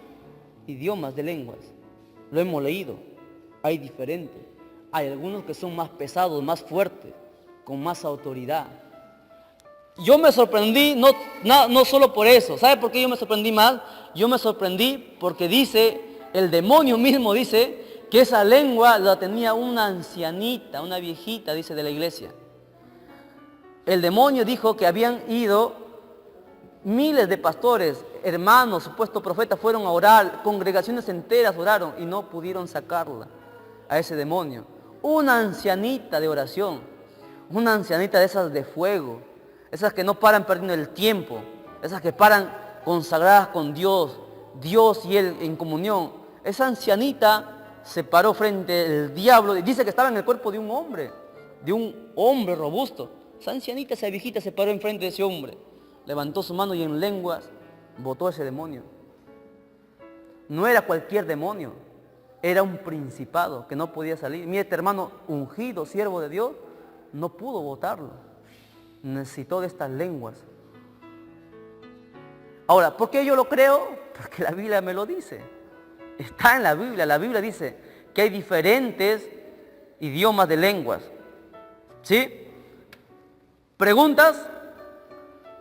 Speaker 1: idiomas de lenguas. Lo hemos leído, hay diferentes. Hay algunos que son más pesados, más fuertes, con más autoridad. Yo me sorprendí, no solo por eso. ¿Sabe por qué yo me sorprendí más? Yo me sorprendí porque dice, el demonio mismo dice, que esa lengua la tenía una ancianita, una viejita, dice, de la iglesia. El demonio dijo que habían ido miles de pastores, hermanos, supuestos profetas, fueron a orar, congregaciones enteras oraron y no pudieron sacarla a ese demonio. Una ancianita de oración, una ancianita de esas de fuego, esas que no paran perdiendo el tiempo, esas que paran consagradas con Dios y Él en comunión. Esa ancianita se paró frente al diablo y dice que estaba en el cuerpo de un hombre robusto. Esa ancianita, esa viejita se paró enfrente de ese hombre, levantó su mano y en lenguas botó a ese demonio. No era cualquier demonio, era un principado que no podía salir. Mire, este hermano ungido, siervo de Dios, no pudo botarlo. Necesitó de estas lenguas. Ahora, ¿por qué yo lo creo? Porque la Biblia me lo dice. Está en la Biblia dice que hay diferentes idiomas de lenguas. ¿Sí? ¿Preguntas?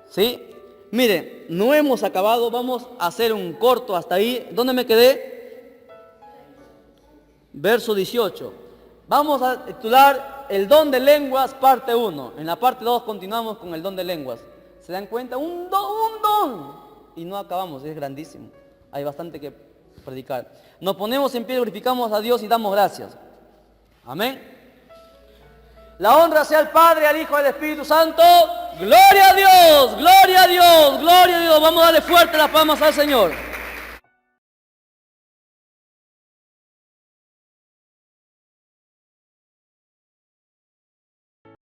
Speaker 1: ¿Sí? Mire, no hemos acabado, vamos a hacer un corto hasta ahí. ¿Dónde me quedé? Verso 18. Vamos a titular el don de lenguas, parte 1. En la parte 2 continuamos con el don de lenguas. ¿Se dan cuenta? Un don. Y no acabamos, es grandísimo. Hay bastante que predicar. Nos ponemos en pie, glorificamos a Dios y damos gracias. Amén. La honra sea al Padre, al Hijo y al Espíritu Santo. ¡Gloria a Dios! ¡Gloria a Dios! ¡Gloria a Dios! Vamos a darle fuerte las palmas al Señor.